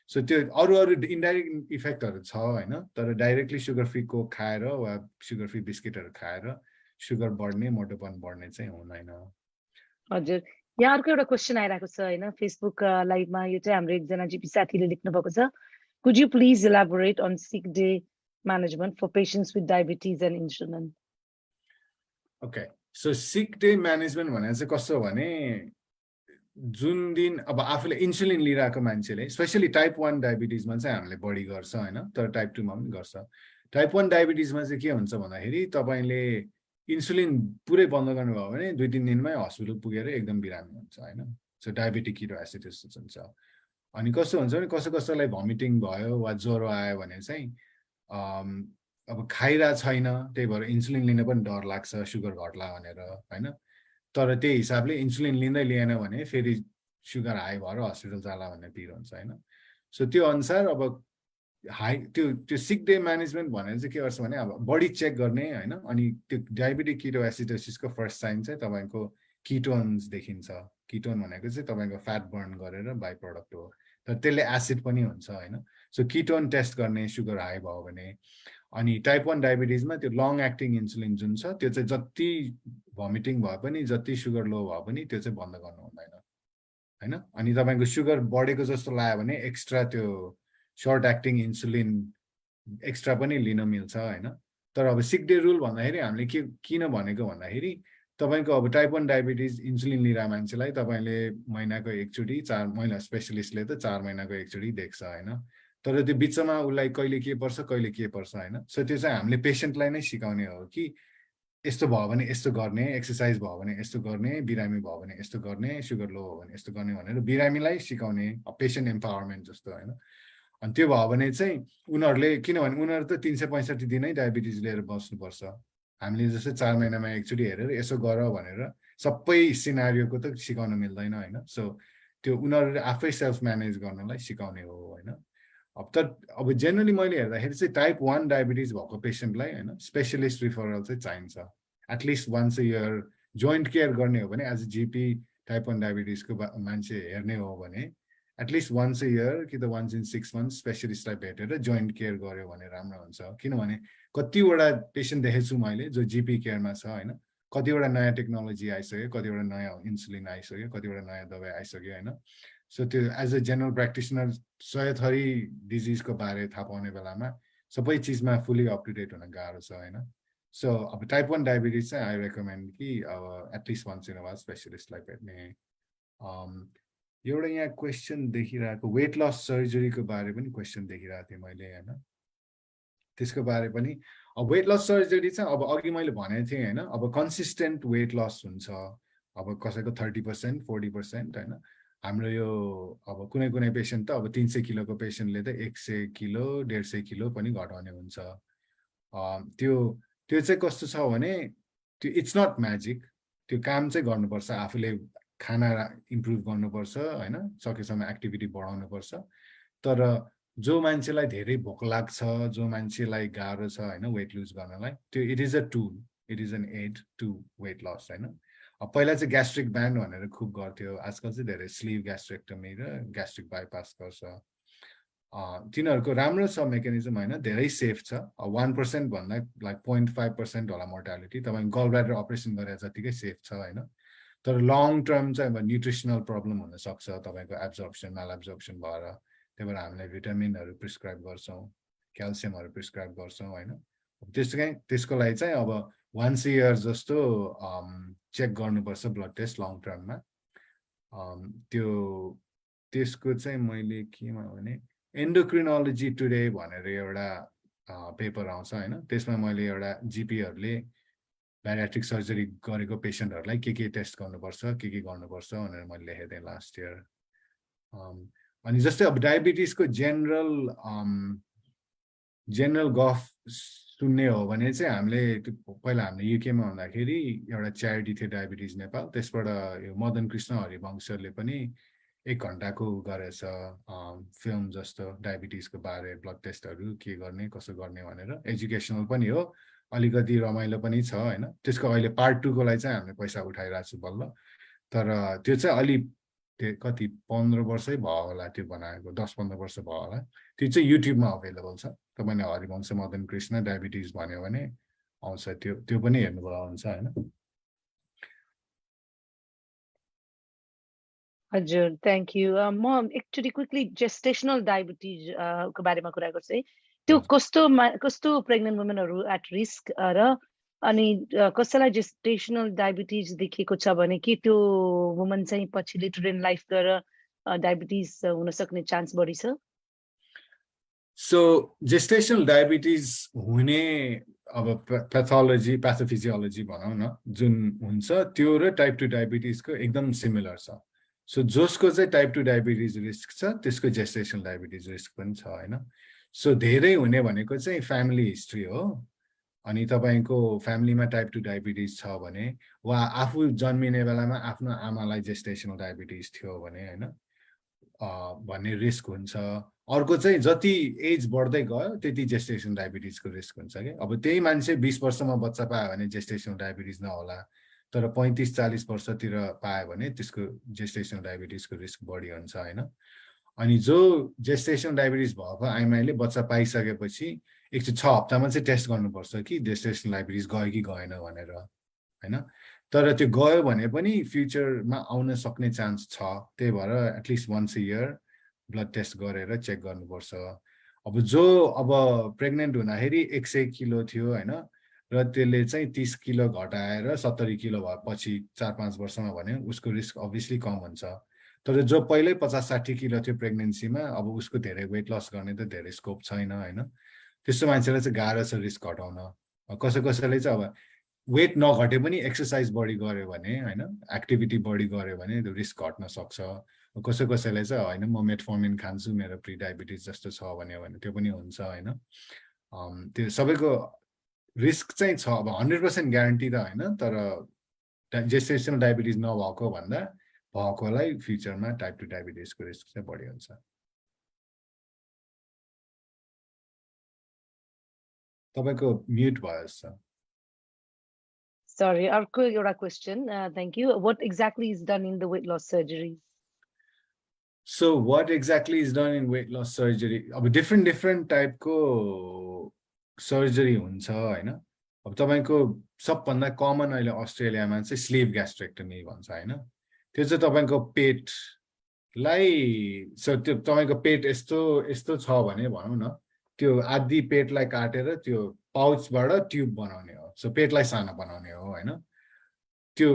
सो त्यो अरू इन्डाइरेक्ट इफेक्टहरु छ हैन तर डाइरेक्टली सुगर फ्री कोक खाएर वा सुगर फ्री बिस्किटहरु खाएर सुगर बढ्ने मोटोपन बढ्ने चाहिँ हुँदैन हजुर यहाँ अर्को एउटा क्वेशन आइरहेको छ हैन फेसबुक लाइभमा यो चाहिँ हाम्रो एकजना जीपी साथीले लेख्नु भएको छ could you please elaborate on sick day management for patients with diabetes and insulin okay so sick day management भनेर चाहिँ कस्तो भने जुन दिन अब आफूले इन्सुलिन लिइरहेको मान्छेले स्पेशली टाइप 1 डायबिटिजमा चाहिँ हामीले बढी गर्छ हैन तर टाइप 2 मा पनि गर्छ टाइप 1 डायबिटिजमा चाहिँ के हुन्छ भन्दाखेरि तपाईले इन्सुलिन पुरै बन्द गर्नुभयो भने 2-3 दिनमै हस्पिटल पुगेर एकदम बिरामी हुन्छ हैन सो डायबिटिक किटोएसिडोसिस हुन्छ अनि कस्तो हुन्छ भने कसैलाई भमिटिङ भयो वा ज्वरो आयो भने चाहिँ अब खाइरा छैन त्यही भएर इन्सुलिन लिन पनि डर लाग्छ सुगर घट्ला भनेर हैन तर त्यही हिसाबले इन्सुलिन लिँदै लिएन भने फेरि सुगर हाई भएर हस्पिटल जाला भन्ने पिर हुन्छ हैन सो त्यो अनुसार अब हाई त्यो सिक डे म्यानेजमेन्ट भनेर चाहिँ के गर्छ भने अब बडी चेक गर्ने हैन अनि त्यो डायबिटिक किटोएसिडोसिसको फर्स्ट साइन चाहिँ तपाईको किटोन्स देखिन्छ किटोन भनेको चाहिँ तपाईको फ्याट बर्न गरेर बाइ प्रोडक्ट हो तर त्यसले एसिड पनि हुन्छ हैन सो किटोन टेस्ट गर्ने सुगर हाई भयो भने अनि टाइप 1 डायबिटिजमा त्यो लङ एक्टिङ इन्सुलिन जुन छ त्यो चाहिँ जति भमिटिङ भए पनि जति सुगर लो भए पनि त्यो चाहिँ बन्द गर्नु हुँदैन हैन अनि तपाईको सुगर बढेको जस्तो लाग्यो भने एक्स्ट्रा त्यो सर्ट एक्टिङ इन्सुलिन एक्स्ट्रा पनि लिन मिल्छ हैन तर अब सिक डे रुल भन्दाखेरि हामीले के किन भनेको भन्दाखेरि तपाईको अब टाइप 1 डायबिटिज इन्सुलिन लिइरा मान्छेलाई तपाईले महिनाको एकचोटी 4 महिना स्पेशलिस्टले त 4 महिनाको एकचोटी देख्छ हैन तर त्यो बिचमा उलाई कहिले के पर्छ हैन सो त्यो चाहिँ हामीले पेशेन्टलाई नै सिकाउने हो कि यस्तो भयो भने यस्तो गर्ने एक्सरसाइज भयो भने यस्तो गर्ने बिरामी भयो भने यस्तो गर्ने सुगर लो हो भने यस्तो गर्ने भनेर बिरामीलाई सिकाउने पेशेन्ट एम्पावरमेन्ट जस्तो हैन अनि त्यो भयो भने चाहिँ उनीहरुले किनभने उनीहरु त 365 दिनै डायबिटिज लिएर बस्नुपर्छ हामीले जस्तै 4 महिनामा एकचोटी हेरेर यसो गर भनेर सबै सिनारियोको त सिकाउन मिल्दैन हैन सो त्यो उनीहरुले आफै सेल्फ म्यानेज गर्नलाई सिकाउने हो हैन अब जेनरली मैले हेर्दाखेरि चाहिँ टाइप 1 डायबिटिज भएको पेशेन्टलाई हैन स्पेशलिस्ट रिफरल चाहिँ चाहिन्छ at least once a year joint care गर्ने हो भने एज अ जीपी टाइप 1 डायबिटिजको मान्छे हेर्ने हो भने एटलिस्ट वन्स अ इयर कि त वन्स इन 6 मन्थ्स स्पेशलिस्टलाई भेटेर जोइन्ट केयर गर्यो भने राम्रो हुन्छ किनभने कतिवटा पेशेन्ट देखेछु मैले जो जीपी केयरमा छ हैन कतिवटा नयाँ टेक्नोलोजी आइसक्यो कतिवटा नयाँ इन्सुलिन आइसक्यो कतिवटा नयाँ दबाई आइसक्यो हैन सो त्यो एज अ जनरल प्र्याक्टिसनर 100 थरी डिजिजको बारे थाहा पाउने बेलामा सबै चिजमा फुल्ली अप टु डेट हुन गाह्रो छ हैन सो अब टाइप 1 डायबिटिज चाहिँ आई रेकमेन्ड कि अब at least once in a while स्पेशलिस्टलाई भेट्ने एउटा यहाँ क्वेसन देखिरहेको वेट लस सर्जरीको बारे पनि क्वेसन देखिरहेको थिएँ मैले हैन त्यसको बारे पनि अब वेट लस सर्जरी चाहिँ अब अघि मैले भनेको थिएँ हैन अब कन्सिस्टेन्ट वेट लस हुन्छ अब कसैको 30% 40% हैन हाम्रो यो अब कुनै पेशेन्ट त अब 300 किलोको पेशेन्टले त 100 किलो 150 किलो पनि घटाउने हुन्छ त्यो चाहिँ कस्तो छ भने त्यो इट्स नट म्याजिक त्यो काम चाहिँ गर्नुपर्छ आफूले खाना इम्प्रुभ गर्नुपर्छ हैन सकेसम्म एक्टिभिटी बढाउनुपर्छ तर जो मान्छेलाई धेरै भोक लाग्छ जो मान्छेलाई गाह्रो छ हैन वेट लुज गर्नलाई त्यो it is a tool it is an aid to weight loss हैन पहिला चाहिँ ग्यास्ट्रिक ब्यान्ड भनेर खुब गर्थ्यो आजकल चाहिँ धेरै स्लिभ ग्यास्ट्रेक्टमी र ग्यास्ट्रिक बाइपास गर्छ तिनीहरूको राम्रो छ मेकानिजम हैन धेरै सेफ छ 1% भन्दा लाइक 0.5% होला मोर्टालिटी तपाईं गल ब्ल्याडर अपरेसन गरे जतिकै सेफ छ हैन तर लङ टर्म चाहिँ अब न्युट्रिसनल प्रब्लम हुन सक्छ तपाईको एब्जर्प्सन माल एब्जर्प्सन भएर त्यही भएर हामीले भिटामिनहरु प्रिस्क्राइब गर्छौं क्याल्सियमहरु प्रिस्क्राइब गर्छौं हैन त्यसको लागि चाहिँ अब वन्स इयर जस्तो चेक गर्नुपर्छ ब्लड टेस्ट लङ टर्ममा त्यसको चाहिँ मैले केमा भने एन्डोक्रिनोलोजी टुडे भनेर एउटा पेपर आउँछ हैन त्यसमा मैले एउटा जीपीहरुले ब्यारियाट्रिक सर्जरी गरेको पेशेन्टहरुलाई के टेस्ट गर्नुपर्छ के गर्नुपर्छ भनेर मैले लेखेको थिएँ लास्ट इयर अनि जस्तै अब डायबिटिजको जेनरल गफ सुन्ने हो भने चाहिँ हामीले पहिला हामीले युकेमा हुँदाखेरि एउटा च्यारिटी थियो डायबिटिज नेपाल त्यसबाट यो मदन कृष्ण हरिवंशले पनि 1 घण्टाको गरेछ फिल्म जस्तो डायबिटिजको बारे ब्लड टेस्टहरु के गर्ने कसो गर्ने भनेर एजुकेसनल पनि हो अलिकति रमाइलो पनि छ हैन त्यसको अहिले पार्ट 2 को लागि चाहिँ हामीले पैसा उठाइरहेको छु बल्ल तर त्यो चाहिँ अलि कति 15 वर्षै भयो होला त्यो बनाएको 10-15 वर्ष भयो होला त्यो चाहिँ युट्युबमा अवेलेबल छ तपाईले हरिवंश मदन कृष्ण डायबिटिज भन्यो भने आउँछ त्यो पनि हेर्नुभयो हुन्छ हैन हजुर थ्यांक यू म एक्चुअली क्विकली जेस्टेशनल डायबिटिज को बारेमा कुरा गर्छु है त्यो कस्तो प्रेग्नेन्ट वुमेनहरु एट रिस्क र अनि कसैलाई जेस्टेशनल डायबिटिज देखेको छ भने के त्यो वुमन चाहिँ पछि लेटर इन लाइफ गएर डायबिटिज हुन सक्ने चान्स बढी छ सो जेस्टेशनल डायबिटिज हुने अब पैथोलोजी पैथोफिजियोलोजी भनौं न जुन हुन्छ त्यो र टाइप 2 डायबिटिजको एकदम सिमिलर छ सो जसको चाहिँ टाइप 2 डायबिटिज रिस्क छ त्यसको जेस्टेशनल डायबिटिज रिस्क पनि छ हैन सो धेरै हुने भनेको चाहिँ फ्यामिली हिस्ट्री हो अनि तपाईको फ्यामिलीमा टाइप 2 डायबिटिज छ भने वा आफू जन्मिने बेलामा आफ्नो आमालाई जेस्टेशनल डायबिटिज थियो भने हैन भन्ने रिस्क हुन्छ अर्को चाहिँ जति एज बढ्दै गयो त्यति जेस्टेशनल डायबिटिजको रिस्क हुन्छ के अब त्यही मान्छे 20 वर्षमा बच्चा पायो भने जेस्टेशनल डायबिटिज नहोला तर 35-40 वर्षतिर पायो भने त्यसको जेस्टेशनल डायबिटिजको रिस्क बढी हुन्छ हैन अनि जो जेस्टेशनल डायबिटिज भएको आइमाईले बच्चा पाइसकेपछि 106 हप्तामा चाहिँ टेस्ट गर्नुपर्छ कि जेस्टेशनल डायबिटिज गयो कि गएन भनेर हैन तर त्यो गयो भने पनि फ्युचरमा आउन सक्ने चान्स छ त्यही भएर at least once a year blood test गरेर चेक गर्नुपर्छ अब जो अब प्रेग्नेन्ट हुँदाखेरि 100 किलो थियो हैन र त्यसले चाहिँ 30 किलो घटाएर 70 किलो भएपछि 4-5 वर्षमा भने उसको रिस्क अभियसली कम हुन्छ तर जो पहिल्यै 50-60 किलो थियो प्रेग्नेन्सीमा अब उसको धेरै वेट लस गर्ने त धेरै स्कोप छैन हैन त्यस्तो मान्छेलाई चाहिँ गाह्रो छ रिस्क घटाउन कसैले चाहिँ अब वेट नघटे पनि एक्सरसाइज बढी गर्यो भने हैन एक्टिभिटी बढी गर्यो भने त्यो रिस्क घट्न सक्छ कसैले चाहिँ हैन म मेटफर्मिन खान्छु मेरो प्री डायबिटिज जस्तो छ भने त्यो पनि हुन्छ हैन त्यो सबैको रिस्क चाहिँ छ अब 100% ग्यारेन्टी त हैन तर जेस्टेशनल डायबिटिज नभएको भन्दा भएकोलाई फ्युचरमा टाइप 2 डायबिटिजको रिस्क चाहिँ बढी हुन्छ तपाईको म्युट भयो छ Sorry, अर्को एउटा question. Thank you. What exactly is done in the weight loss surgery? So what exactly is done in weight loss surgery? अब different type को सर्जरी हुन्छ हैन अब तपाईको सबभन्दा कमन अहिले अस्ट्रेलियामा चाहिँ स्लीव ग्यास्ट्रेक्टमी भन्छ हैन त्यो चाहिँ तपाईको पेटलाई त्यो तपाईको पेट यस्तो छ भने भनौं न त्यो आधी पेटलाई काटेर त्यो पाउचबाट ट्युब बनाउने हो सो पेटलाई सानो बनाउने हो हैन त्यो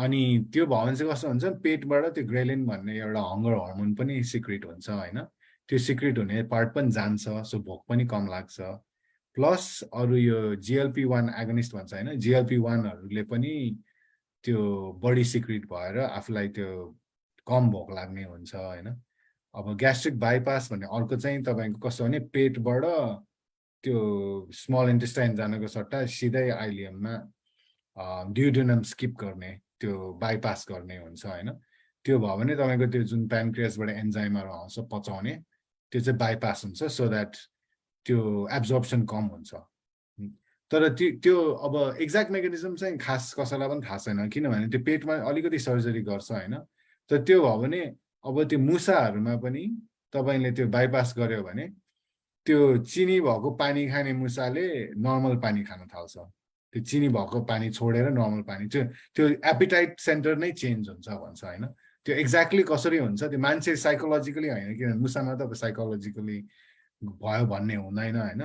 अनि त्यो भयो भने चाहिँ कस्तो हुन्छ पेटबाट त्यो ग्रेलिन भन्ने एउटा हंगर हार्मोन पनि सिक्रेट हुन्छ हैन त्यो सिक्रेट हुने पार्ट पनि जान्छ सो भोक पनि कम लाग्छ प्लस अरु यो GLP-1 एगोनिस्ट भन्छ हैन GLP-1 हरुले पनि त्यो बडी सिक्रेट भएर आफुलाई त्यो कम भोक लाग्ने हुन्छ हैन अब ग्यास्ट्रिक बाइपास भन्ने अर्को चाहिँ तपाईको कस्तो भने पेटबाट त्यो स्मल इन्टेस्टाइन जानको सट्टा सिधै आइलियममा ड्युडेनम स्किप गर्ने त्यो बाइपास गर्ने हुन्छ हैन त्यो भयो भने तपाईको त्यो जुन प्यानक्रियासबाट एन्जाइमहरु आउँछ पचाउने त्यो चाहिँ बाइपास हुन्छ सो दैट त्यो एब्जर्प्सन कम हुन्छ तर त्यो अब एक्ज्याक्ट मेकानिजम चाहिँ खास कसैलाई पनि थाहा छैन किनभने त्यो पेटमा अलिकति सर्जरी गर्छ हैन तर त्यो भयो भने अब त्यो मुसाहरुमा पनि तपाईले त्यो बाइपास गर्यो भने त्यो चिनी भएको पानी खाने मुसाले नर्मल पानी खान थाल्छ त्यो चिनी भएको पानी छोडेर नर्मल पानी त्यो एपिटाइट सेन्टर नै चेन्ज हुन्छ भन्छ हैन त्यो एक्ज्याक्टली कसरी हुन्छ त्यो मान्छे साइकोलोजिकली हैन किन मुसामा त साइकोलोजिकली भयो भन्ने हुँदैन हैन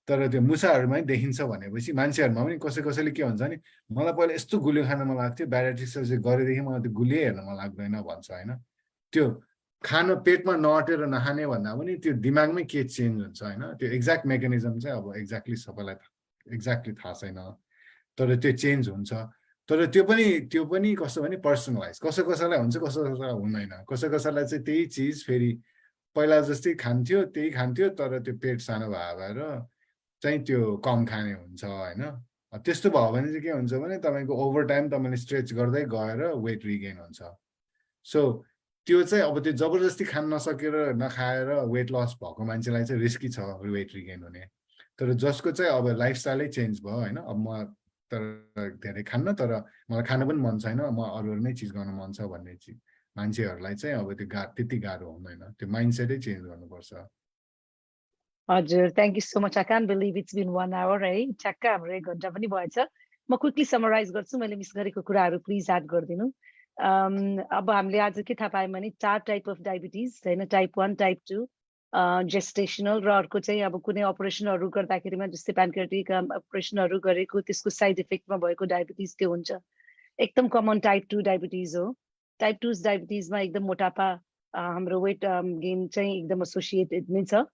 तर त्यो मुसाहरुमै देखिन्छ भनेपछि मान्छेहरुमा पनि कसैले के भन्छ नि मलाई पहिला यस्तो गुलियो खान मन लाग्थ्यो ब्यारियाट्रिक सर्जरी गरेदेखि मलाई त्यो गुलियो हेर्न मन लाग्दैन भन्छ हैन त्यो खान पेटमा नअटेर नखाने भन्दा पनि त्यो दिमागमै के चेन्ज हुन्छ हैन त्यो एक्ज्याक्ट मेकानिजम चाहिँ अब एक्ज्याक्टली सबैलाई एक्ज्याक्टली थाहा छैन तर त्यो चेन्ज हुन्छ तर त्यो पनि कस्तो भने पर्सनलाइज कसैलाई हुन्छ कसैलाई हुँदैन कसैलाई चाहिँ त्यही चीज फेरि पहिला जस्तै त्यही खान्थ्यो तर त्यो पेट सानो भएर चाहिँ त्यो कम खाने हुन्छ हैन त्यस्तो भयो भने चाहिँ के हुन्छ भने तपाईको ओभर टाइम तपाईले स्ट्रेच गर्दै गएर वेट रिगेन हुन्छ सो त्यो चाहिँ अब त्यो जबरजस्ती खान नसकेर नखाएर वेट लस भएको मान्छेलाई चाहिँ रिस्की छ वेट रिगेन हुने तर जसको चाहिँ अब लाइफस्टाइलै चेन्ज भयो होइन अब म तर धेरै खान्न तर मलाई खान पनि मन छैन म अरू नै चिज गर्न मन छ भन्ने चिज मान्छेहरूलाई चाहिँ अब त्यो त्यति गाह्रो हुँदैन त्यो माइन्डसेटै चेन्ज गर्नुपर्छ हजुर thank you so much I can believe it's been 1 hour है ठ्याक्क हाम्रो 1 घन्टा पनि भएछ म क्विकली समराइज गर्छु मैले मिस गरेको कुराहरू प्लिज एड गरिदिनु अब हामीले आज के थाहा पायौँ भने 4 टाइप अफ डायबिटिज होइन टाइप 1 टाइप 2 जेस्टेसनल र अर्को चाहिँ अब कुनै अपरेसनहरू गर्दाखेरिमा जस्तै प्यानक्रियाटिक अपरेसनहरू गरेको त्यसको साइड इफेक्टमा भएको डायबिटिज त्यो हुन्छ एकदम कमन टाइप 2 डायबिटिज हो टाइप 2 डायबिटिजमा एकदम मोटापा हाम्रो वेट गेन चाहिँ एकदम एसोसिएटेड नै छ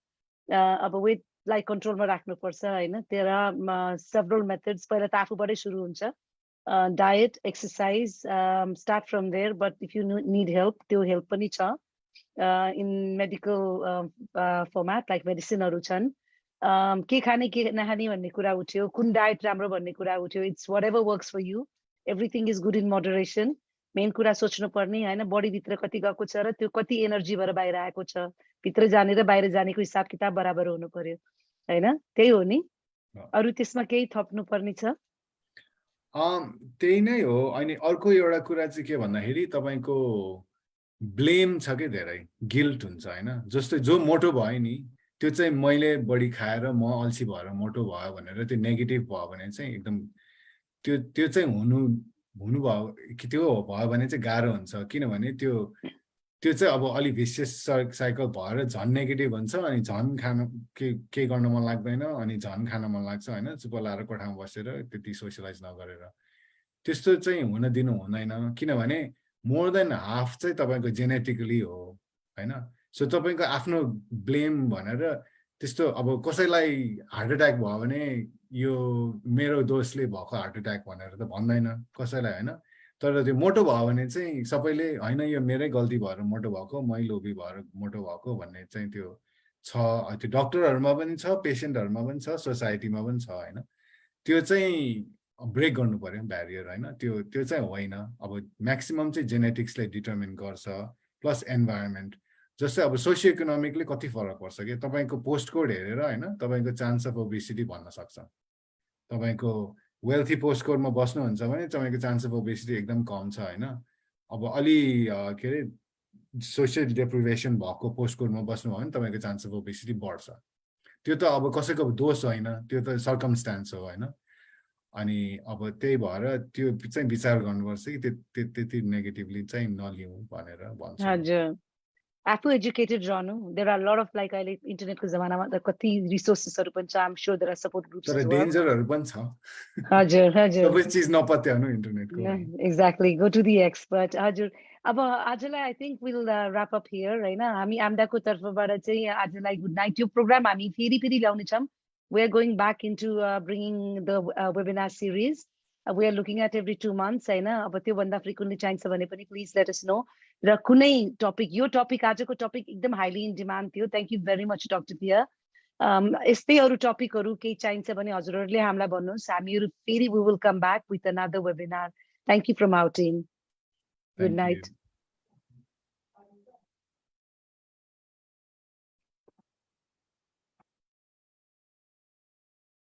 अब वेटलाई कन्ट्रोलमा राख्नुपर्छ होइन त्यसमा सेभरल मेथड्स पहिला त आफूबाटै सुरु हुन्छ diet exercise start from there but if you need help त्यो हेल्प पनि छ इन मेडिकल फर्मेट लाइक मेडिसिनहरू छन् के खाने के नखाने भन्ने कुरा उठ्यो कुन डायट राम्रो भन्ने कुरा उठ्यो it's whatever works for you everything is good in moderation main कुरा सोच्नुपर्ने होइन बडीभित्र कति गएको छ र त्यो कति एनर्जीबाट बाहिर आएको छ भित्र जाने र बाहिर जानेको हिसाब किताब बराबर हुनु पर्यो होइन त्यही हो नि अरू त्यसमा केही थप्नु पर्ने छ त्यही नै हो अनि अर्को एउटा कुरा चाहिँ के भन्दाखेरि तपाईँको ब्लेम छ कि धेरै गिल्ट हुन्छ होइन जस्तै जो मोटो भयो नि त्यो चाहिँ मैले बढी खाएर म अल्छी भएर मोटो भयो भनेर त्यो नेगेटिभ भयो भने चाहिँ एकदम त्यो चाहिँ हुनु भयो कि त्यो भयो भने चाहिँ गाह्रो हुन्छ किनभने त्यो चाहिँ अब अलिक भिसियस साइकल भएर झन् नेगेटिभ हुन्छ अनि झन् खान के गर्न मन लाग्दैन अनि झन् खान मन लाग्छ होइन चुप लाएर कोठामा बसेर त्यति सोसियलाइज नगरेर त्यस्तो चाहिँ हुन दिनु हुँदैन किनभने मोर देन हाफ चाहिँ तपाईँको जेनेटिकली हो होइन सो तपाईँको आफ्नो ब्लेम भनेर त्यस्तो अब कसैलाई हार्ट एट्याक भयो भने यो मेरो दोषले भएको हार्ट एट्याक भनेर त भन्दैन कसैलाई होइन तर त्यो मोटो भयो भने चाहिँ सबैले होइन यो मेरै गल्ती भएर मोटो भएको मै लोभी भएर मोटो भएको भन्ने चाहिँ त्यो छ त्यो डक्टरहरूमा पनि छ पेसेन्टहरूमा पनि छ सोसाइटीमा पनि छ होइन त्यो चाहिँ ब्रेक गर्नु पर्यो ब्यारियर होइन त्यो चाहिँ होइन अब म्याक्सिमम चाहिँ जेनेटिक्सले डिटर्मिन गर्छ प्लस इन्भाइरोमेन्ट जस्तै अब सोसियो इकोनोमिकली कति फरक पर्छ कि तपाईँको पोस्ट कोड हेरेर होइन तपाईँको चान्स अफ ओबेसिटी भन्न सक्छ तपाईँको वेल्थी पोस्ट कोडमा बस्नुहुन्छ भने तपाईँको चान्स अफ ओबेसिटी एकदम कम छ होइन अब अलि के अरे सोसियल डेप्रिभेसन भएको पोस्ट कोडमा बस्नुभयो भने तपाईँको चान्स अफ ओबेसिटी बढ्छ त्यो त अब कसैको दोष होइन त्यो त सर्कमस्टान्स हो होइन अनि अब त्यही भएर त्यो चाहिँ विचार गर्नुपर्छ कि त्यति नेगेटिभली चाहिँ नलिउँ भनेर भन्छु हजुर आफू एजुकेटेड रहनु there are lot of like अहिले इन्टरनेटको जमानामा त कति रिसोर्सेसहरू पनि छ I'm sure there are support groups तर डेन्जरहरू पनि छ हजुर हजुर सबै चीज नपत्याउनु इन्टरनेटको exactly go to the expert हजुर अब आजलाई I think will wrap up here हैन हामी आम्दाको तर्फबाट चाहिँ आजलाई गुड नाइट यो प्रोग्राम हामी फेरि ल्याउने छौं we are going back into bringing the webinar series we are looking at every 2 months हैन अब त्यो भन्दा फ्रिक्वेन्टली चाहिन्छ भने पनि प्लिज लेट अस नो र कुनै टपिक यो टपिक आजको टपिक एकदम हाइली इन डिमान्ड थियो thank you very much doctor पिया यस्तै अरु टपिकहरु केही चाहिन्छ भने हजुरहरुले हामीलाई भन्नुस् हामीहरु फेरि we will come back with another webinar thank you from our team good night